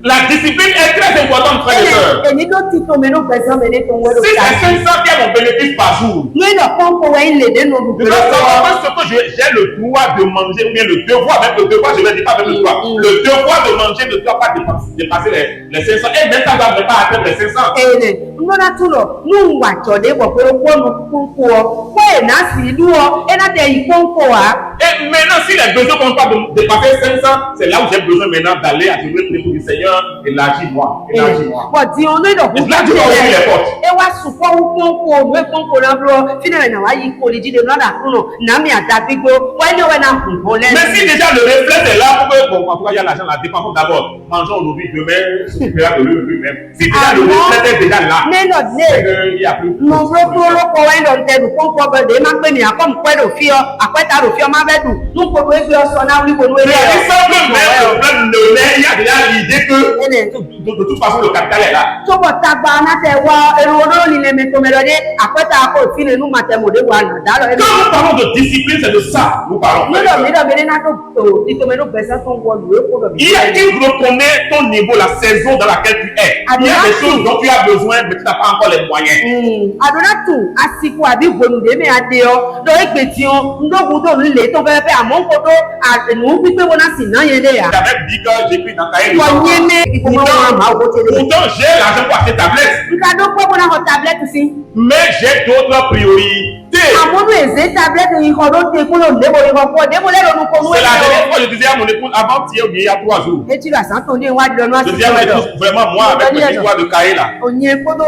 La discipline est très importante, frères et sœurs. Èmi ló ti tó mi ló gbẹ̀sán mi ní tó wẹ́dọ̀. Si c'est 500 bien mon bénéfice par jour, Ní ìlọ̀ pọ́ńpọ̀ wẹ́yìn lè dé nù je dois savoir ce que j'ai le droit de manger, ou bien le devoir, même le devoir, je vais dire pas même le droit. Le devoir de manger ne doit pas dépasser les 500. Et même ça ne doit pas atteindre les 500. Ene nnọna tụlọ n'ụwa chọrọ ịgbakọrọ kwọnụ kwụkwọ kwọ na si ilu ọ ịnadeghị kwọnkwọ a. Et maintenant, si les besoins ne vont pas dépasser 500, c'est là où j'ai besoin maintenant d'aller à trouver le pour du Seigneur, élargis-moi, élargis-moi. Bọ̀dì onídọ̀ Et là, tu vas ouvrir les portes. ẹ wá sùpọ̀ kwọnkwọ òwe kwọnkwọ náà lọ fínà náà wáyé ipò olùjíde lọ́dà kúrò nàmì àdàgbígbó wọ́n ní ọ̀wẹ́ náà kùn bọ́ lẹ́nu. Mais si déjà le réflexe est là pour que, bon, en tout cas, il y a l'argent, la dépense d'abord. Mangeons aujourd'hui, demain, ce qui fera de lui-même. Si déjà le réflexe est déjà là, nínú c'est qu'il n'y a plus. nùgbòkúrò lóko wẹ́n lọ tẹ̀lé kwọnkwọ bẹ̀rẹ̀ máa ń pè mí àkọ́mùpẹ́ lòfíọ́ àpẹ́ta lòfíọ́ máa bẹ́ dùn nùkòrò ẹgbẹ́ ọ̀sán náà wíwò ní Mais il semble même le problème il y a déjà l'idée que de toute façon le capital est là. Tóbọ̀ tagba náà wá ẹrù olóòlì ní mẹtọmẹlọdé àpẹta akọ ìfilẹ inú màtẹmọdé wà nà dálọ. Quand nous parlons de discipline, c'est de ça nous parlons. mídọ̀ mi náà tó ìtòmẹ́lú gbẹ̀sẹ̀ tó ń wọ lùwé kúrò mi. Il y a qui reconnaît ton niveau, la saison dans laquelle tu es. Il y a des choses dont tu as besoin, mais tu n'as pas encore les moyens. Àdúrátù àsìkò àbí gbòmùdé mi àdé ọ lọ ìpè tí ọ ndógun tó ń lè tó fẹ́ fẹ́ àmọ́ kó tó àtẹnu pípé wọn náà sì náà yẹn lé yà. J'avais dit que j'écris dans Cahier. Wọ́n yé mé ìfowópamọ́ àwọn àwọn òkú tẹ̀lé. Pourtant, j'ai l'argent pour acheter tablette. Nkàdó pọ́pọ́ náà kọ tábìlẹ́tì sí. Mais j'ai d'autres priorités. Àmọ́nú èzé tábìlẹ́tì yìí kan ló dé kúrò débò yìí kan pọ̀ débò lẹ́nu ọdún kan ló C'est la dernière fois que je disais à mon épouse, avant-hier, il y a 3 jours. Etí rà sántó ní iwájú lọ́nà Je disais à mon épouse, vraiment, moi, avec mes histoires de Cahier là. Onye kodo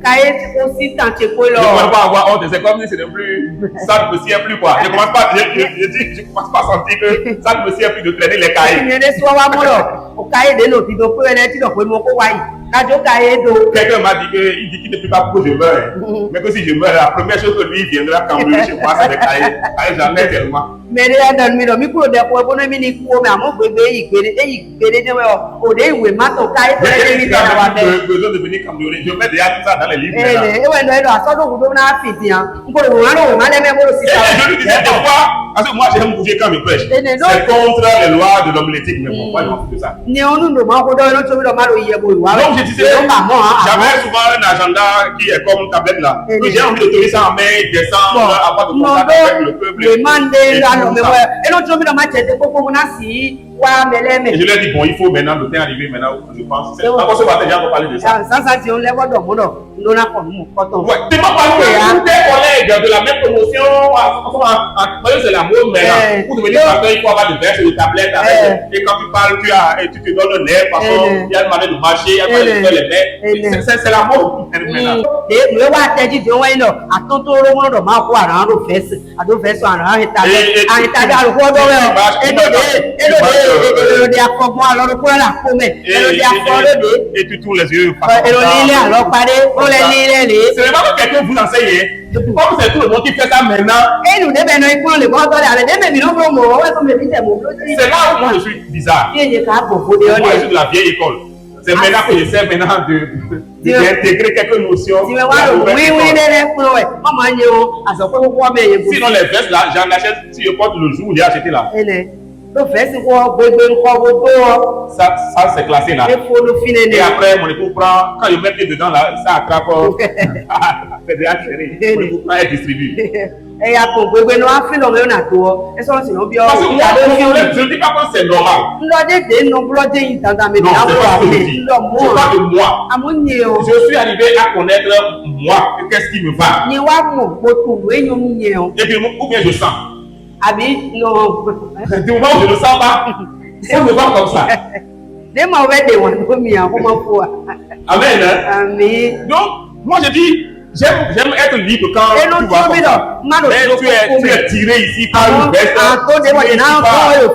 kaye ko si tante ko Je ne lo. commence pas à avoir honte, c'est comme si c'était plus, ça ne me sied plus quoi. Je commence pas, je commence pas à sentir que ça ne me sied plus de traîner les cahiers. Ìyẹn lé sọ wa mú lọ. O kaye dé lò ti do pé ẹni tí lọ pé mo kó wáyé. Kájọ kaye do. Quelqu'un m'a dit qu'il dit qu'il ne peut pas pour que je meure. Mais que si je meurs, la première chose que lui viendra cambrioler chez moi, c'est les cahiers. Cahiers, j'en ai tellement. Mais là, dans le micro de quoi, on a mis les coups, mais à mon bébé, il guérit, au dé, oui, mato, caille, besoin de venir cambrioler. Je mets déjà tout ça dans les livres. Et ouais, non, ça doit vous donner un fit, hein. On peut le voir, on va les mettre aussi. Je lui disais des fois, parce que moi j'aime bouger quand je prêche. C'est contre les lois de l'homilétique, mais bon, moi je m'en fous de ça. Donc je disais, j'avais souvent un agenda qui est comme une tablette là. Que j'ai envie de tenir ça en main, descendre, avoir de contact avec le peuple. Et je lui ai dit, bon, il faut maintenant, le temps arrivé maintenant, je pense. Encore ce matin, j'ai encore parlé de ça. Ouais, tu m'as parlé de tous tes collègues de la même promotion, c'est la mode maintenant. Pour devenir pasteur, il faut avoir des verses, des tablettes avec. Et quand tu parles, tu te donnes le nez, parce qu'il y a une manière de marcher, il y a une manière de faire les nez. C'est la mode maintenant. Et tu tournes les yeux. C'est vraiment que quelqu'un vous enseigne. Comme c'est tout le monde qui fait ça maintenant. C'est là où moi je suis bizarre. Moi je suis de la vieille école. C'est maintenant que j'essaie maintenant d'intégrer quelques notions. Sinon les vestes là, j'en achète si je porte le jour où j'ai acheté là. Ça c'est classé là. Et après mon époux prend, quand je mets pied dedans là, ça attrape. C'est déjà serré. Mon époux prend et distribue. Parce que je ne dis pas que c'est normal. Non, c'est pas ce que je dis. Je parle de moi. Je suis arrivé à connaître moi, qu'est-ce qui me va. Et puis, ou bien je sens. Du moment où je ne sens pas, ça me va comme ça. Amen. Amen. Donc, moi je dis, j'aime être libre quand tu vas comme ça. Mais tu es tiré ici par une veste.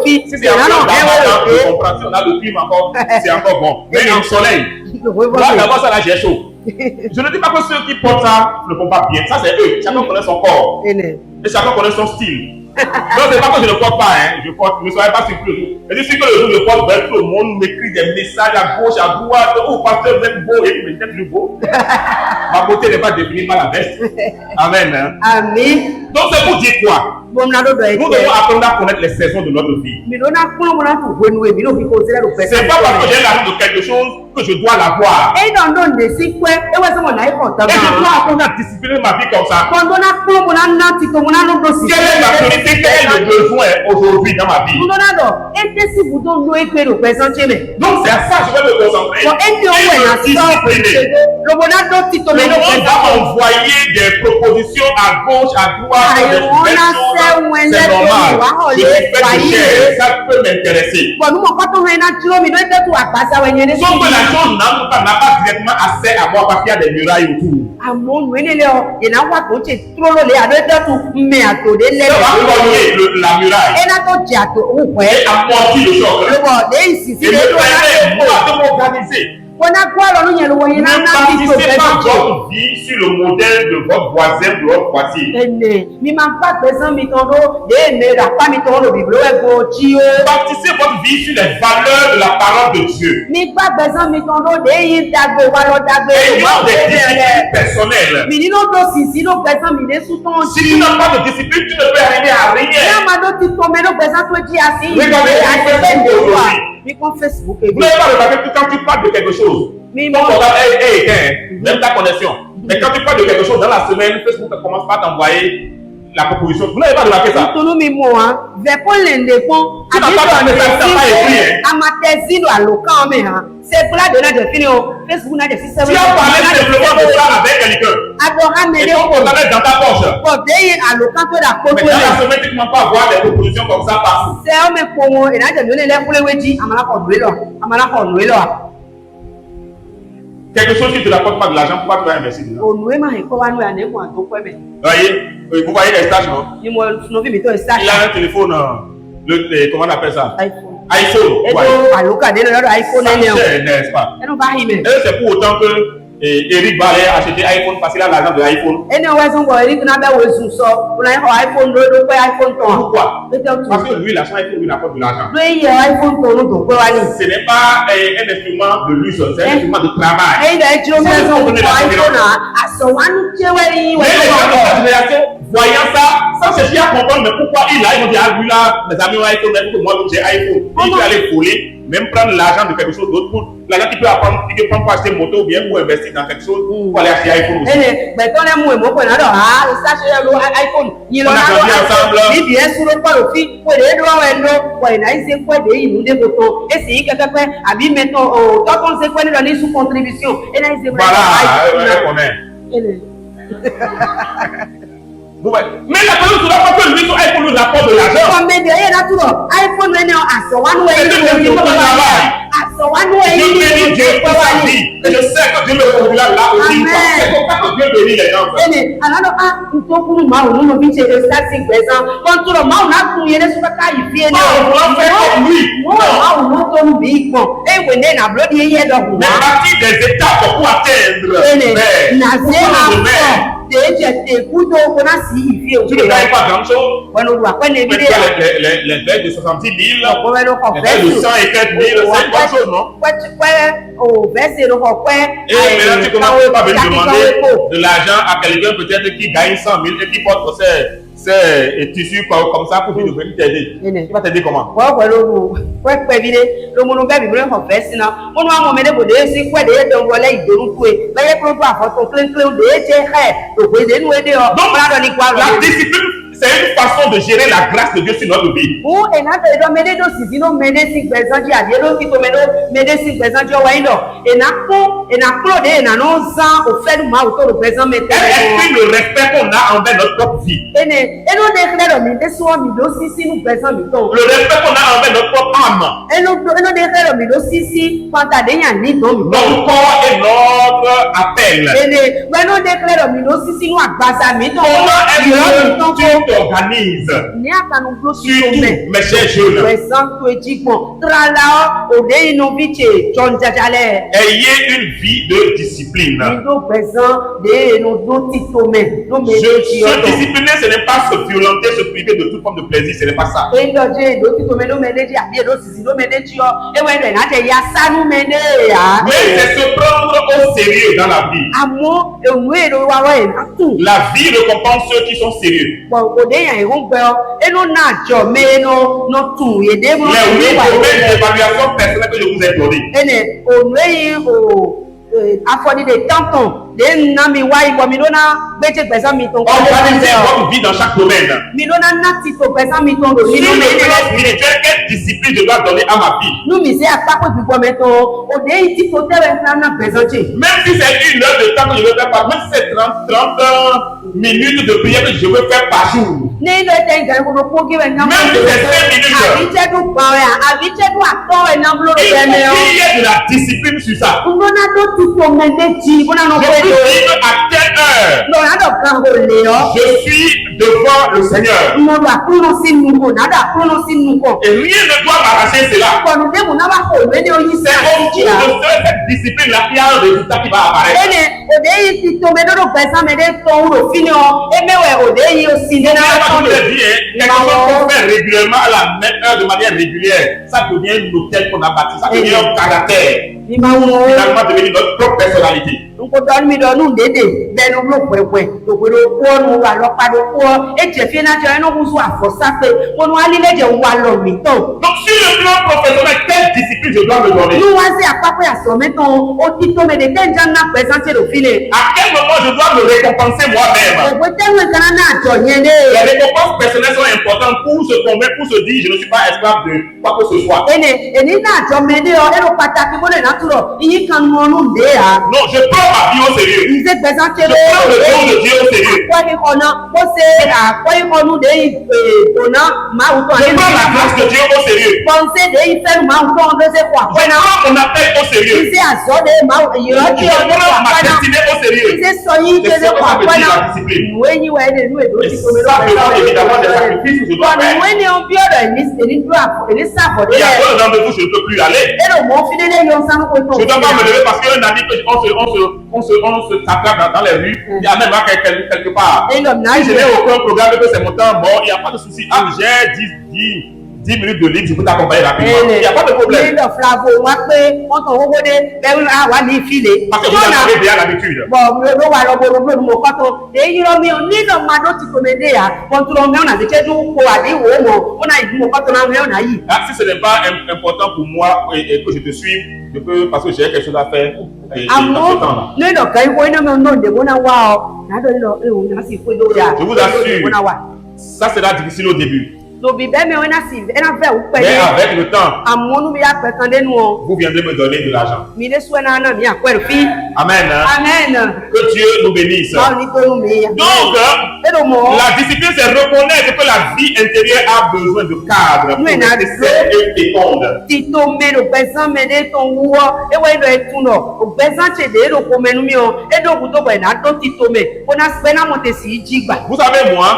Si c'est on a le climat encore, c'est encore bon. Mais en soleil, là d'abord ça là j'ai chaud. Je ne dis pas que ceux qui portent ça ne font pas bien. Ça c'est eux. Chacun connaît son corps. Et chacun connaît son style. Non, c'est pas que je ne porte pas, hein. Je porte, ne soyez pas surpris. Je dis que le jour où je porte, ben, tout le monde m'écrit des messages à gauche, à droite. Oh, pasteur, vous êtes beau. Et puis, je suis beau. Ma beauté n'est pas définie par la veste. Amen. Hein. Amen. Donc, c'est pour dire quoi? Nous devons apprendre à connaître les saisons de notre vie. C'est pas parce que j'ai l'amour de quelque chose que je dois l'avoir. Et je dois apprendre à discipliner ma vie comme ça. Quelle est ma priorité? Quel est le besoin aujourd'hui dans ma vie? Donc c'est à ça que je vais me concentrer. Le monde va m'envoyer des propositions à gauche, à droite, des subventions. C'est normal. Je suis fait de chair, ça peut m'intéresser. Sauf que la chose n'a pas directement accès à moi parce qu'il y a des murailles autour. Ça va cogner la muraille. Et amortir le choc. Et me permet moi de m'organiser. Ne bâtissez pas votre vie sur le modèle de votre voisin, de votre voisin. Bâtissez votre vie sur les valeurs de la parole de Dieu. Ayons des disciplines personnelles. Si tu n'as pas de discipline, tu ne peux arriver à rien. Regardez Facebook. Vous n'avez pas remarqué que quand tu parles de quelque chose, ton programme même ta connexion. Mais quand tu parles de quelque chose dans la semaine, Facebook commence par t'envoyer la proposition. Vous n'avez pas remarqué ça? Tu n'as pas de message, tu n'as pas écrit. Tu as parlé simplement de ça avec quelqu'un. Et ton programme est dans ta poche. Mais dans la semaine, tu ne peux pas avoir des propositions comme ça partout. Quelque chose qui ne te rapporte pas de l'argent, pourquoi tu vas investir dedans? Vous voyez les stages, non? Il a un téléphone, comment on appelle ça? iPhone. Ça cher, n'est-ce pas? Et c'est pour autant que Et Eric va aller acheter iPhone parce qu'il a l'argent de l'iPhone. Et nous avons Eric n'a pas besoin de ça. On a un iPhone, nous iPhone Pourquoi? Parce que lui, l'argent iPhone, lui, il apporte de l'argent. Lui, iPhone, ce n'est pas un instrument de luxe, c'est un instrument de travail. Et il a dit, mais les gens de cette génération, voyant ça, sans chercher à comprendre mais pourquoi il a, ils vont dire, ah, lui là, mes amis ont iPhone, mais que moi j'ai iPhone. Il peut aller voler, même prendre l'argent de quelque chose d'autre pour l'argent qu'il peut apprendre, il peut prendre pour acheter une moto ou bien pour investir dans quelque chose pour aller acheter iPhone aussi. Mais quand les mots, on a ça, c'est iPhone. On a grandi ensemble. Il vient sur le pas aussi, pour les doigts, il a essayé quoi de nous des photos. Et c'est quelqu'un qui a dit maintenant, quand on sait quoi nous donner sous contribution. Et là, il s'est voilà, on est. Mais la personne ne doit pas que lui, son iPhone nous apporte de l'argent. Mais derrière là, tout iPhone, à ce moment-là, Dieu bénit Dieu pour sa vie. Et je sais que Dieu me conduira là aussi. C'est comme ça que Dieu bénit les gens. Alors, nous sommes quand tout le monde a trouvé les souverains, il vient. On fait comme lui. Mais partir des étapes pour atteindre. Tu ne gagnes pas grand-chose. Les dettes de 70 000, les dettes de 100 et quelques mille, c'est pas chose, non? Et maintenant, tu commences pas à venir demander de l'argent à quelqu'un peut-être qui gagne 100 000 et qui porte ses tissus comme ça pour venir t'aider. Il va t'aider comment? Donc, la discipline, c'est une façon de gérer la grâce de Dieu sur notre vie. Elle exprime le respect qu'on a envers notre propre vie. Le respect qu'on a envers notre propre âme. Notre corps et notre appel. Comment tu t'organises? Surtout, mes chers jeunes, ayez une vie de discipline. Se discipliner, ce n'est pas se violenter, se priver de toute forme de plaisir, ce n'est pas ça. Mais c'est se prendre au sérieux dans la vie. La vie récompense ceux qui sont sérieux. Les 8 domaines d'évaluation personnelle que je vous ai donnés. Organisez votre vie dans chaque domaine. Sur le plan spirituel, quelle discipline je dois donner à ma vie? Même si c'est une heure de temps que je veux faire par jour, même si c'est 30 minutes de prière que je veux faire par jour. Même si c'est 5 minutes. Il y a de la discipline sur ça. Je vous dis à quelle heure je suis devant le Seigneur. Et rien ne doit m'arracher cela. C'est au de cette discipline-là qu'il y a un résultat qui va apparaître. Je vous dis, quelque chose qu'on fait régulièrement à la même heure de manière régulière, ça devient une hôtel qu'on a bâti, ça devient un caractère. Finalement, devenir notre propre personnalité. Donc si le plan professionnel, quelle discipline je dois me donner? À quel moment je dois me récompenser moi-même? Les récompenses personnelles sont importantes pour se convaincre, pour se dire je ne suis pas esclave de quoi que ce soit. Non, je prends ma vie au sérieux. Je prends le don de Dieu au sérieux. Je prends la grâce de Dieu au sérieux. Je prends mon appel au sérieux. Je prends ma destinée au sérieux. C'est ça que veut dire la discipline. Et ça demande évidemment des sacrifices que je dois faire. Il y a un rendez-vous, je ne peux plus aller. Je ne dois pas me lever parce qu'un ami, on se tape dans les rues, il y a même quelque part. Et l'homme Si je n'ai aucun programme que c'est mon temps mort, il n'y a pas de souci. Ah, j'ai 10 minutes de libre, je peux t'accompagner rapidement. Il n'y a pas de problème. Parce que vous avez déjà l'habitude. Ah, si ce n'est pas important pour moi et que je te suive, je peux, parce que j'ai quelque chose à faire. Et dans ce temps-là. Je vous assure, ça sera difficile au début. Mais avec le temps, vous viendrez me donner de l'argent. Amen. Amen. Que Dieu nous bénisse. Donc, la discipline, c'est reconnaître que la vie intérieure a besoin de cadre pour rester saine et féconde. Vous savez, moi,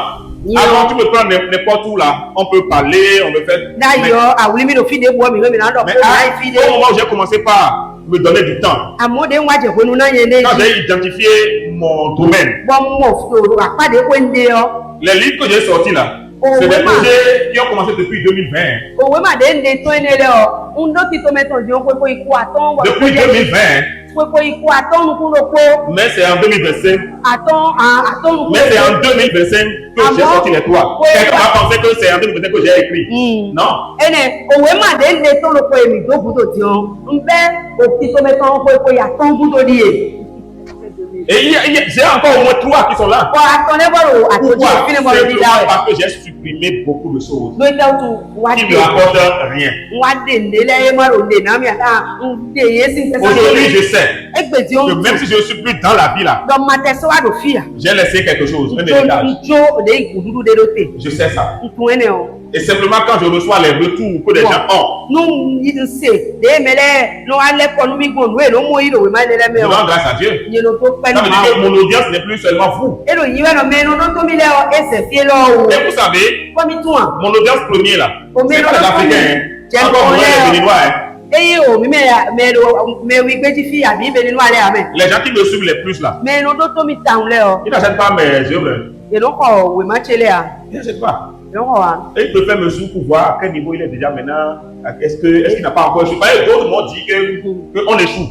avant tu me prends n'importe où là, on peut parler, on peut faire. D'ailleurs, au moment où j'ai commencé par me donner du temps, quand j'ai identifié mon domaine, les livres que j'ai sortis là, c'est des projets qui ont commencé depuis 2020. Depuis 2020. Mais c'est en 2025. Mais c'est en 2025 que j'ai sorti les trois. Quelqu'un a pensé que c'est en 2025 que j'ai écrit. Non. Et j'ai encore au moins 3 qui sont là. Pourquoi? Parce que j'ai supprimé beaucoup de choses qui ne rapportent rien. Aujourd'hui, je sais que même si je ne suis plus dans la vie là, j'ai laissé quelque chose, un héritage. Je sais ça. Et simplement quand je reçois les retours que les gens ont, je rends grâce à Dieu. Ça veut dire que mon audience n'est plus seulement vous. Et vous savez, mon audience première là, c'est pas les Africains, encore moins les Béninois. Les gens qui me suivent les plus là, ils n'achètent pas mes œuvres. Ils n'achètent pas. Et il préfère me suivre pour voir à quel niveau il est déjà maintenant. Est-ce qu'il n'a pas encore échoué? D'autres m'ont dit qu'on échoue.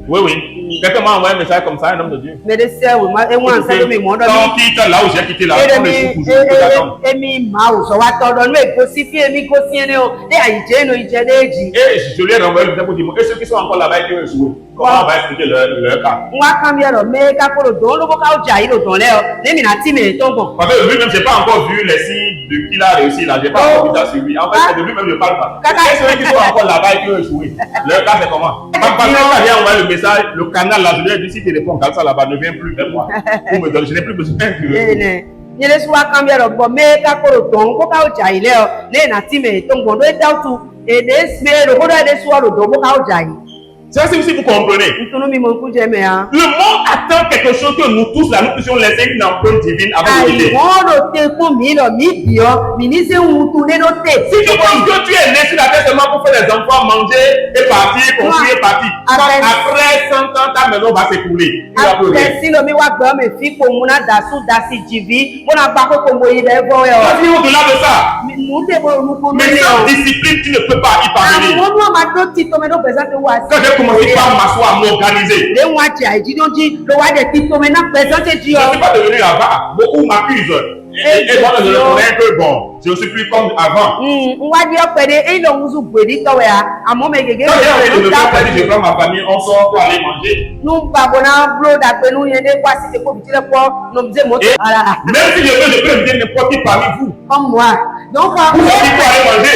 Oui, oui. Quelqu'un m'a envoyé un message comme ça, un homme de Dieu. Quand quitte là où j'ai quitté là, on échoue toujours. Et je lui ai renvoyé le temps pour dire, et ceux qui sont encore là-bas qui ont échoué, comment on va expliquer leur cas? Parce que lui-même, je n'ai pas encore vu les signes de qu'il a réussi là. Je n'ai pas encore vu ça sur lui. En fait, de lui-même, je ne parle pas. Et ceux qui sont encore là-bas et qui ont échoué, leur cas, c'est comment? Parce que quand j'ai envoyé le message, le canal là, je lui ai dit, si tu réponds comme ça là-bas, ne viens plus vers moi. Pour me donner, je n'ai plus besoin de c'est si vous comprenez. Le monde attend quelque chose que nous tous là, nous puissions laisser une empreinte divine avant de quitter. Si tu penses que tu es né sur la terre seulement pour faire les enfants manger et partir, construire et partir, après 100 ans, ta maison va s'écouler. Tu vas plus rien. Au-delà de ça, mais sans discipline, tu ne peux pas y parvenir. Quand j'ai commencé par m'asseoir, m'organiser, je ne suis pas devenu avare. Beaucoup m'accusent. Et moi, je reconnais que bon, je ne suis plus comme avant. Quand j'ai envie de me faire plaisir, je prends ma famille, on sort pour aller manger. Et même si je peux inviter n'importe qui parmi vous. Comme moi. Donc, pour aller manger.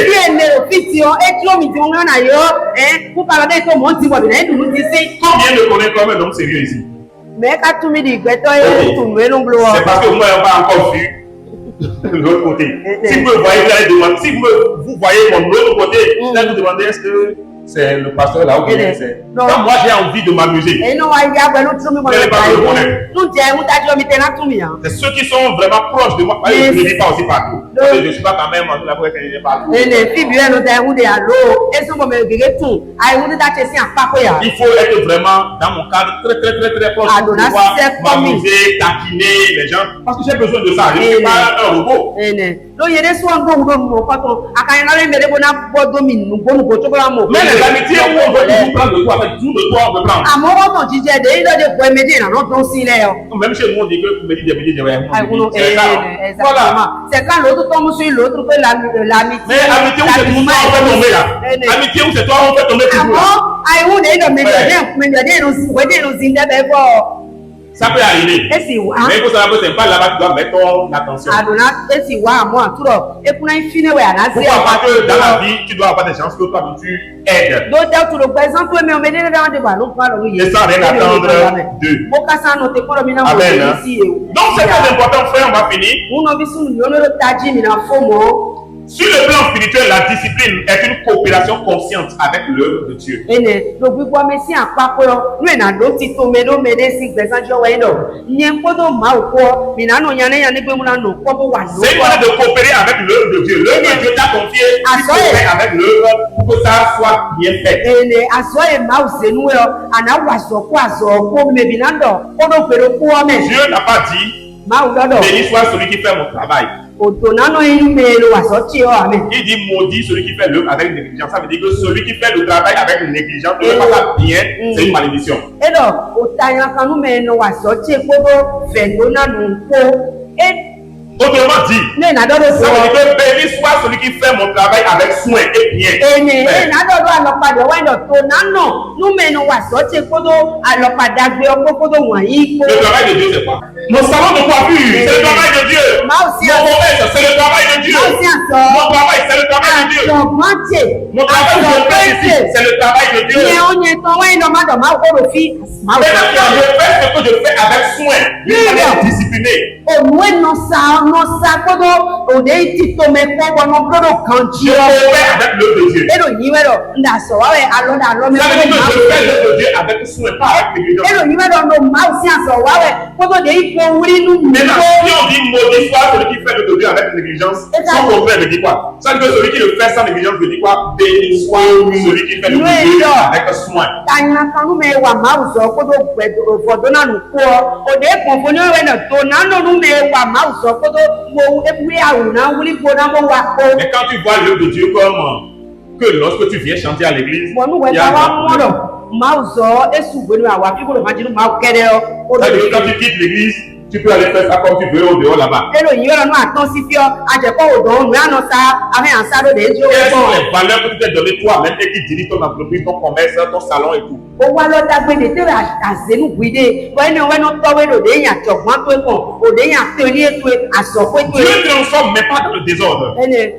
Combien me connaissent comme un homme sérieux ici? C'est parce que moi, je n'ai pas encore vu de l'autre côté. Si vous me voyez, vous allez demander, si vous voyez mon autre côté, vous allez vous demander est-ce que c'est le pasteur là où Et bien les- c'est. non. Quand moi j'ai envie de m'amuser, Et non, il y a beaucoup de choses Vous n'allez pas me reconnaître. Tout est où t'as dit, mais t'es là tout bien. c'est ceux qui sont vraiment proches de moi. Yes. Je ne le dis pas aussi partout. Non. Parce que je ne suis pas quand même en la vraie qualité partout. Et les filles bien nous t'as où des allo, et sont comme gagner tout. Aïe où t'as testé un papo ya. Il faut être vraiment dans mon cadre très proche Ah, pour donc là, pouvoir c'est commis. m'amuser, taquiner les gens. Parce que j'ai besoin de ça. Je ne suis pas un robot. Eh né. Donc il y a des soins dont nous quand on a quand il y a les bonnes bonnes domine nous bonnes bonnes chocolat mo. Mais les amitiés où on veut toujours prendre de toi, avec tout de toi, on veut prendre. À mon moment tu dis des il a des points médias là non donc s'il est. Même chez nous, on dit que méditer, méditer, Ah, vous c'est ça. exactement. Voilà. C'est quand l'autre tombe sur l'autre que l'amitié. Mais amitié où c'est tout toi, on fait tomber là. Amitié où c'est toi, on fait tomber toujours là. Avant, aïe où des médias nous indébé bon. Ça peut arriver. Et si wa. Mais il faut savoir que c'est pas là-bas que tu dois mettre ton attention. Adona et si wa moi tout et pour une fine ouais là c'est. Pourquoi? Parce que dans la vie, tu dois avoir des chances que toi tu aides. Donc tout le présent tout mais on met dans des ballons pas le. Et sans rien attendre d'eux. Mon cas ça noté pour le mina Amen. ici. Donc c'est très important, frère, on va finir. On a vu sur nous on le tadji mina fomo. Sur le plan spirituel, la discipline est une coopération consciente avec l'œuvre de Dieu. Ene donc vous me si en pas nous na do ti to me do me des si présent jo wa ndo. Nyen ko do ma ko mina no yana yana gbe mu na no ko bo wa no. C'est une manière de coopérer avec l'œuvre de Dieu. L'œuvre de Dieu t'a confié, tu coopères avec l'œuvre pour que ça soit bien fait. Ene aso e ma usenu yo ana wa so ko me binando ko do pero ko me. Dieu n'a pas dit, Ma udodo. béni soit celui qui fait mon travail. Otonano inu me lo wa so ti o amen. Il dit maudit celui qui fait l'œuvre avec négligence. Ça veut dire que celui qui fait le travail avec négligence ne fait pas ça bien, c'est une malédiction. Edo otanya kanu me no wa so ti ko do fe do na nu ko. Autrement dit, Ne na do do ça veut dire que béni soit celui qui fait mon travail avec soin et bien. Ene na do do alopada wa ndo tonano nu me no wa so ti ko do alopada gbe ko do wọ̀nyí ko. Le travail de Dieu, c'est quoi? Mon salon de coiffure, c'est le travail de Dieu. Mon commerce, c'est le travail de Dieu. Mon travail, c'est le travail de Dieu. Mon travail que je fais ici, c'est le travail de Dieu. Maintenant, quand je fais ce que je fais avec soin, d'une manière disciplinée, je coopère avec l'œuvre de Dieu. Ça veut dire que je fais l'œuvre de Dieu avec soin, pas avec négligence. Maintenant, si on dit maudit soit celui qui fait l'œuvre de Dieu avec négligence, son contraire veut dire quoi? Ça veut dire que celui qui le fait sans négligence veut dire quoi? Béni soit celui qui fait l'œuvre de Dieu avec soin. Mais quand tu vois l'œuvre de Dieu comme que lorsque tu viens chanter à l'église, il y a quand tu quittes l'église, tu peux aller faire ça comme tu veux au dehors là-bas. Quelles sont les valeurs que tu t'es donné toi-même et qui dirigent ton entreprise, ton commerce, ton salon et tout? Dieu transforme mais pas dans le désordre. Et cette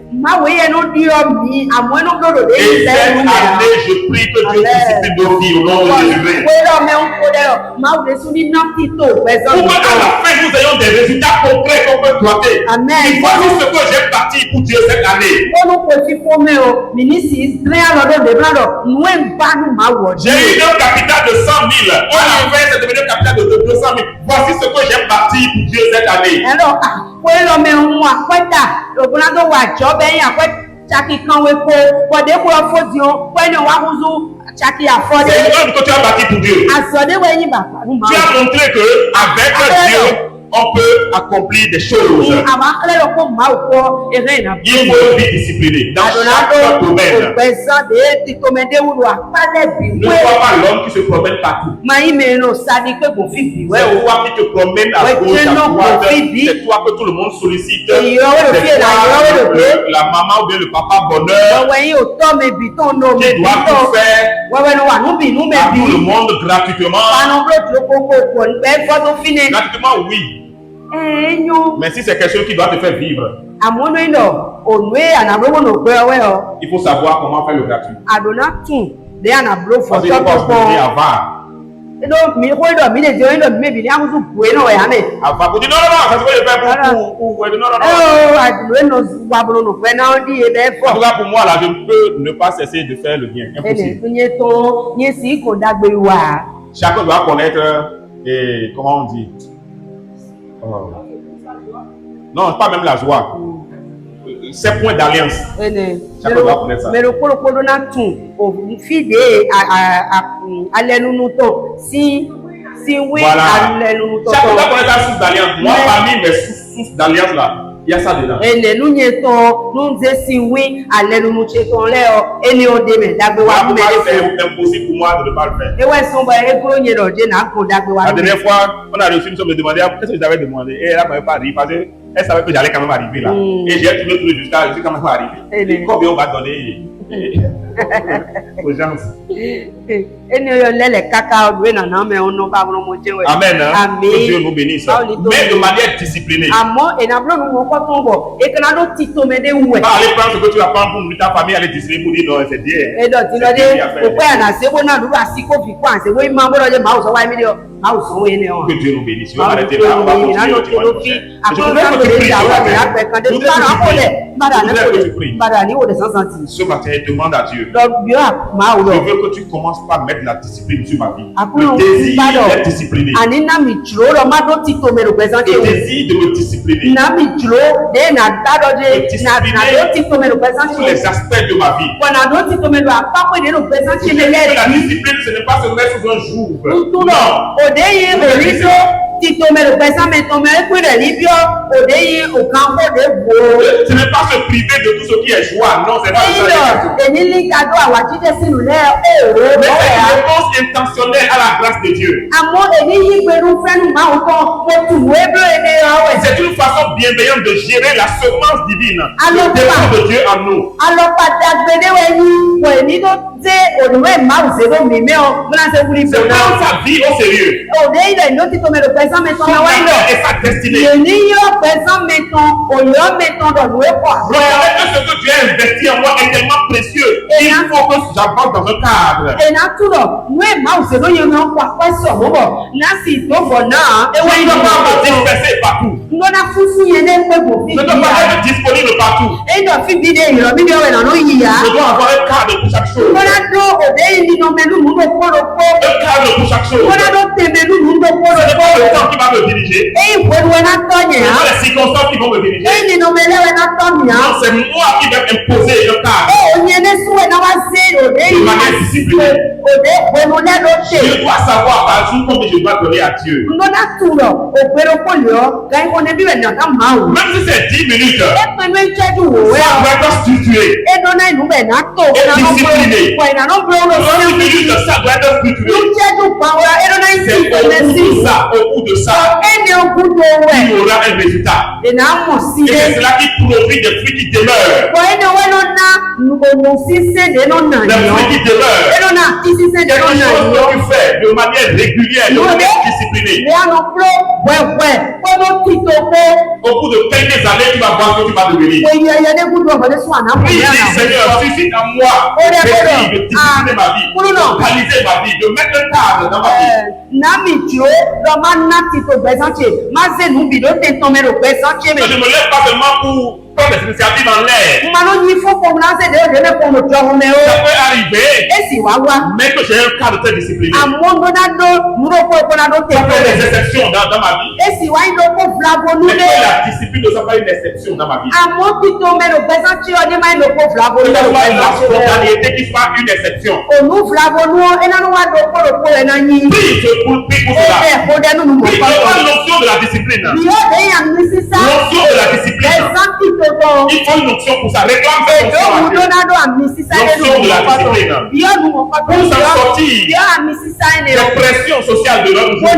année, je prie que Dieu discipline nos vies au nom de Jésus-Christ. Pour qu'à la fin, nous ayons des résultats concrets qu'on peut exploiter. Et voici ce que j'ai bâti pour Dieu cette année. J'ai eu un capital de 100 000. À la fin, c'est devenu un capital de 200 000. Voici ce que j'ai bâti pour Dieu cette année. C'est une œuvre que tu as bâti pour Dieu. Tu as montré qu'avec Dieu, on peut accomplir des choses. Il faut être discipliné dans chaque domaine. Ne sois pas l'homme qui se promène partout. C'est toi qui te promènes à gauche, à droite. C'est toi que tout le monde sollicite. C'est toi, la maman ou bien le papa bonheur qui doit tout faire à tout le monde gratuitement. Gratuitement, oui. Mais si c'est quelque chose qui doit te faire vivre, il faut savoir comment faire le gratuit. Parce qu'il faut pas se donner avare. Et donc, mi ko do mi le je lo mi bi ni amusu bue no ya me. Afa ko di non, ça se peut le faire pour non. Oh, I no wa bolo no pe na di e be En fo. tout cas, pour moi, là, je ne peux ne pas cesser de faire le bien. Impossible. Ele to ni si ko dagbe wa. Chacun doit connaître, comment on dit, non, pas même la joie, ces points d'alliance. Chacun doit connaître ça. Mais le kolo na tun o fi de alenu nu to si oui alenu nu to. Chacun doit connaître sa source d'alliance. Moi, parmi mes sources d'alliance là, il y a ça dedans. Ele nu nye to nu ze si oui alenu nu che ton le o eni o de me dagbe wa me le C'est impossible pour moi de ne pas le faire. E ouais son ba e gro nye do je na ko dagbe wa. La dernière fois, on a reçu une somme de demander qu'est-ce que j'avais demandé et elle m'avait pas dit parce qu'elle savait que j'allais quand même arriver là. Et j'ai trouvé jusqu'à je suis quand même arrivé. Et combien on va donner aux gens. Eni yo lele kaka o na na me ono ba bro mo je we. Amen. Amen. Que Dieu nous bénisse. Mais de manière disciplinée. Amo e na bro nu mo ko ton bo e kana do tito me de we. Pas aller prendre ce que tu vas prendre pour ta famille, aller distribuer pour dire non, c'est bien. E do ti lo de o pe na se bo na du asi ko fi kwa se we ma bro je ma o so wa mi de o ma o so we ne o. Que Dieu nous bénisse. On va arrêter là. On va continuer. Je voudrais que tu pries. Ce matin, demande à Dieu. Je veux que tu commences par mettre la discipline sur ma vie. Le désir d'être discipliné. Le désir de me discipliner. Tous les aspects de ma vie. La discipline, ce n'est pas se mettre sous un jour. Non. Titomero pesa me tomé pour le libio au dei au campo de bo. Ce n'est pas se priver de tout ce qui est joie, non, c'est pas ça. Et ni li cadeau à watite sinule mais c'est une réponse intentionnelle à la grâce de Dieu. Amo eni yi gbenu fenu ma o ko tu weblo ede awe. C'est une façon bienveillante de gérer la semence divine. Le dépôt de Dieu en nous. Alors pada gbede we ni ko eni do te onuwe ma o se do mi me o bla se buri c'est prendre sa vie au sérieux. O dei le no titomero pesa Son avenir et sa destinée. Reconnaître que ce que tu as investi en moi est tellement précieux. Il faut que j'avance dans un cadre. Je ne dois pas me disperser partout. Je ne dois pas être disponible partout. Je dois avoir un cadre pour chaque chose. Un cadre pour chaque chose. C'est pas le temps qui va me diriger. C'est pas les circonstances qui vont me diriger. Non, c'est moi qui vais imposer le cadre. De manière disciplinée. Je dois savoir par jour combien je dois donner à Dieu. Même si c'est 10 minutes, ça doit être structuré. Et discipliné. 30 minutes, ça doit être structuré. C'est au bout de ça, il y aura un résultat. Et c'est cela qui produit des fruits qui demeurent. Des fruits qui demeurent. Quelque chose que tu fais de manière régulière, de manière disciplinée. Au bout de quelques années, tu vas voir ce que tu vas devenir. Oui, Seigneur, suscite en moi le désir de discipliner ma vie, de réaliser ma vie, de mettre un cadre dans ma vie. Je ne me lève pas seulement pour prendre des initiatives en l'air. Ça peut arriver, mais que j'ai un cadre très discipliné. Ça fait des exceptions dans ma vie. Mais que la discipline ne soit pas une exception dans ma vie. La spontanéité qui soit une exception. Oui, je prie pour cela. Oui, je prends l'option de la discipline. L'option de la discipline. Il faut une option pour ça. Réclame l'option de la discipline. Pour s'en sortir des pressions sociales de notre jour.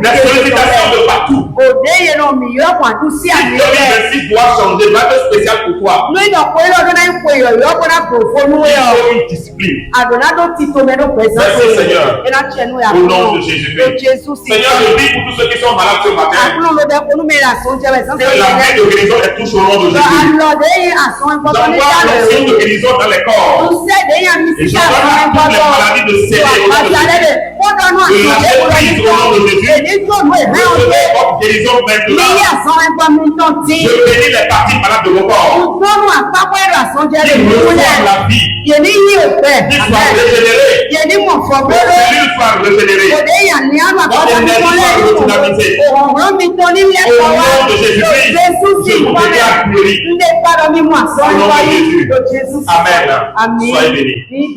Les sollicitations de partout. òde yẹn náà mi yọ ọkùn àtúnṣí àmì Si rẹ̀. 2026 doit changer, doit être spécial pour toi. Lóyún ọ̀pọ̀ ilé ọdún náà ń pè yọ̀ yọ̀ ọkùn náà kò fónú Il yọ̀. faut une discipline. Adonado Tito Medo présent. Merci, Seigneur. Et la tienne, oui, Au nom de Jésus-Christ. Jésus, Seigneur, je prie pour tous ceux qui sont malades ce matin. Àkúrò ló bẹ kó número àsán jẹ́ ẹ̀sán Que la main de guérison est touche au nom de Jésus. Àlọ́dé yìí àsán ìgbọ́dọ̀ ní J'envoie l'onction de guérison dans les corps. Ṣẹ́dé yà mí Et sí j'envoie àsán toutes les ìgbọ́dọ̀. maladies de céder au nom de Jésus. Wọ́n dánú àsán ìgbọ́dọ̀ ní Au nom de Jésus. èdè tó lù ẹ̀ náà Je ṣe. fais votre guérison Ní maintenant. àsán ẹgbọ́n mi tán tí. Je bénis les parties malades de vos corps. Ìgbọ́nù àpapọ̀ ẹ̀rọ àsán jẹ́ Qu'ils reçoivent la vie. Yèní yí òpẹ́. Qu'ils soient régénérés. Yèní mọ̀ fọ́ Que gbọ́dọ̀. les cellules soient régénérées. Òde yà ní àmà Votre kọ́kọ́ ní énergie wọlé soit redynamisée. òhùn mi tó ní Au lẹ́kọ̀ọ́ wa. nom de Jésus-Christ, Jésù sì je vous wọlé. déclare guéri. Ndé padà mímú àsán Au nom de ìwáyé. Jésus. Jésù sì. Amen. Àmín. Soyez bénis. Ní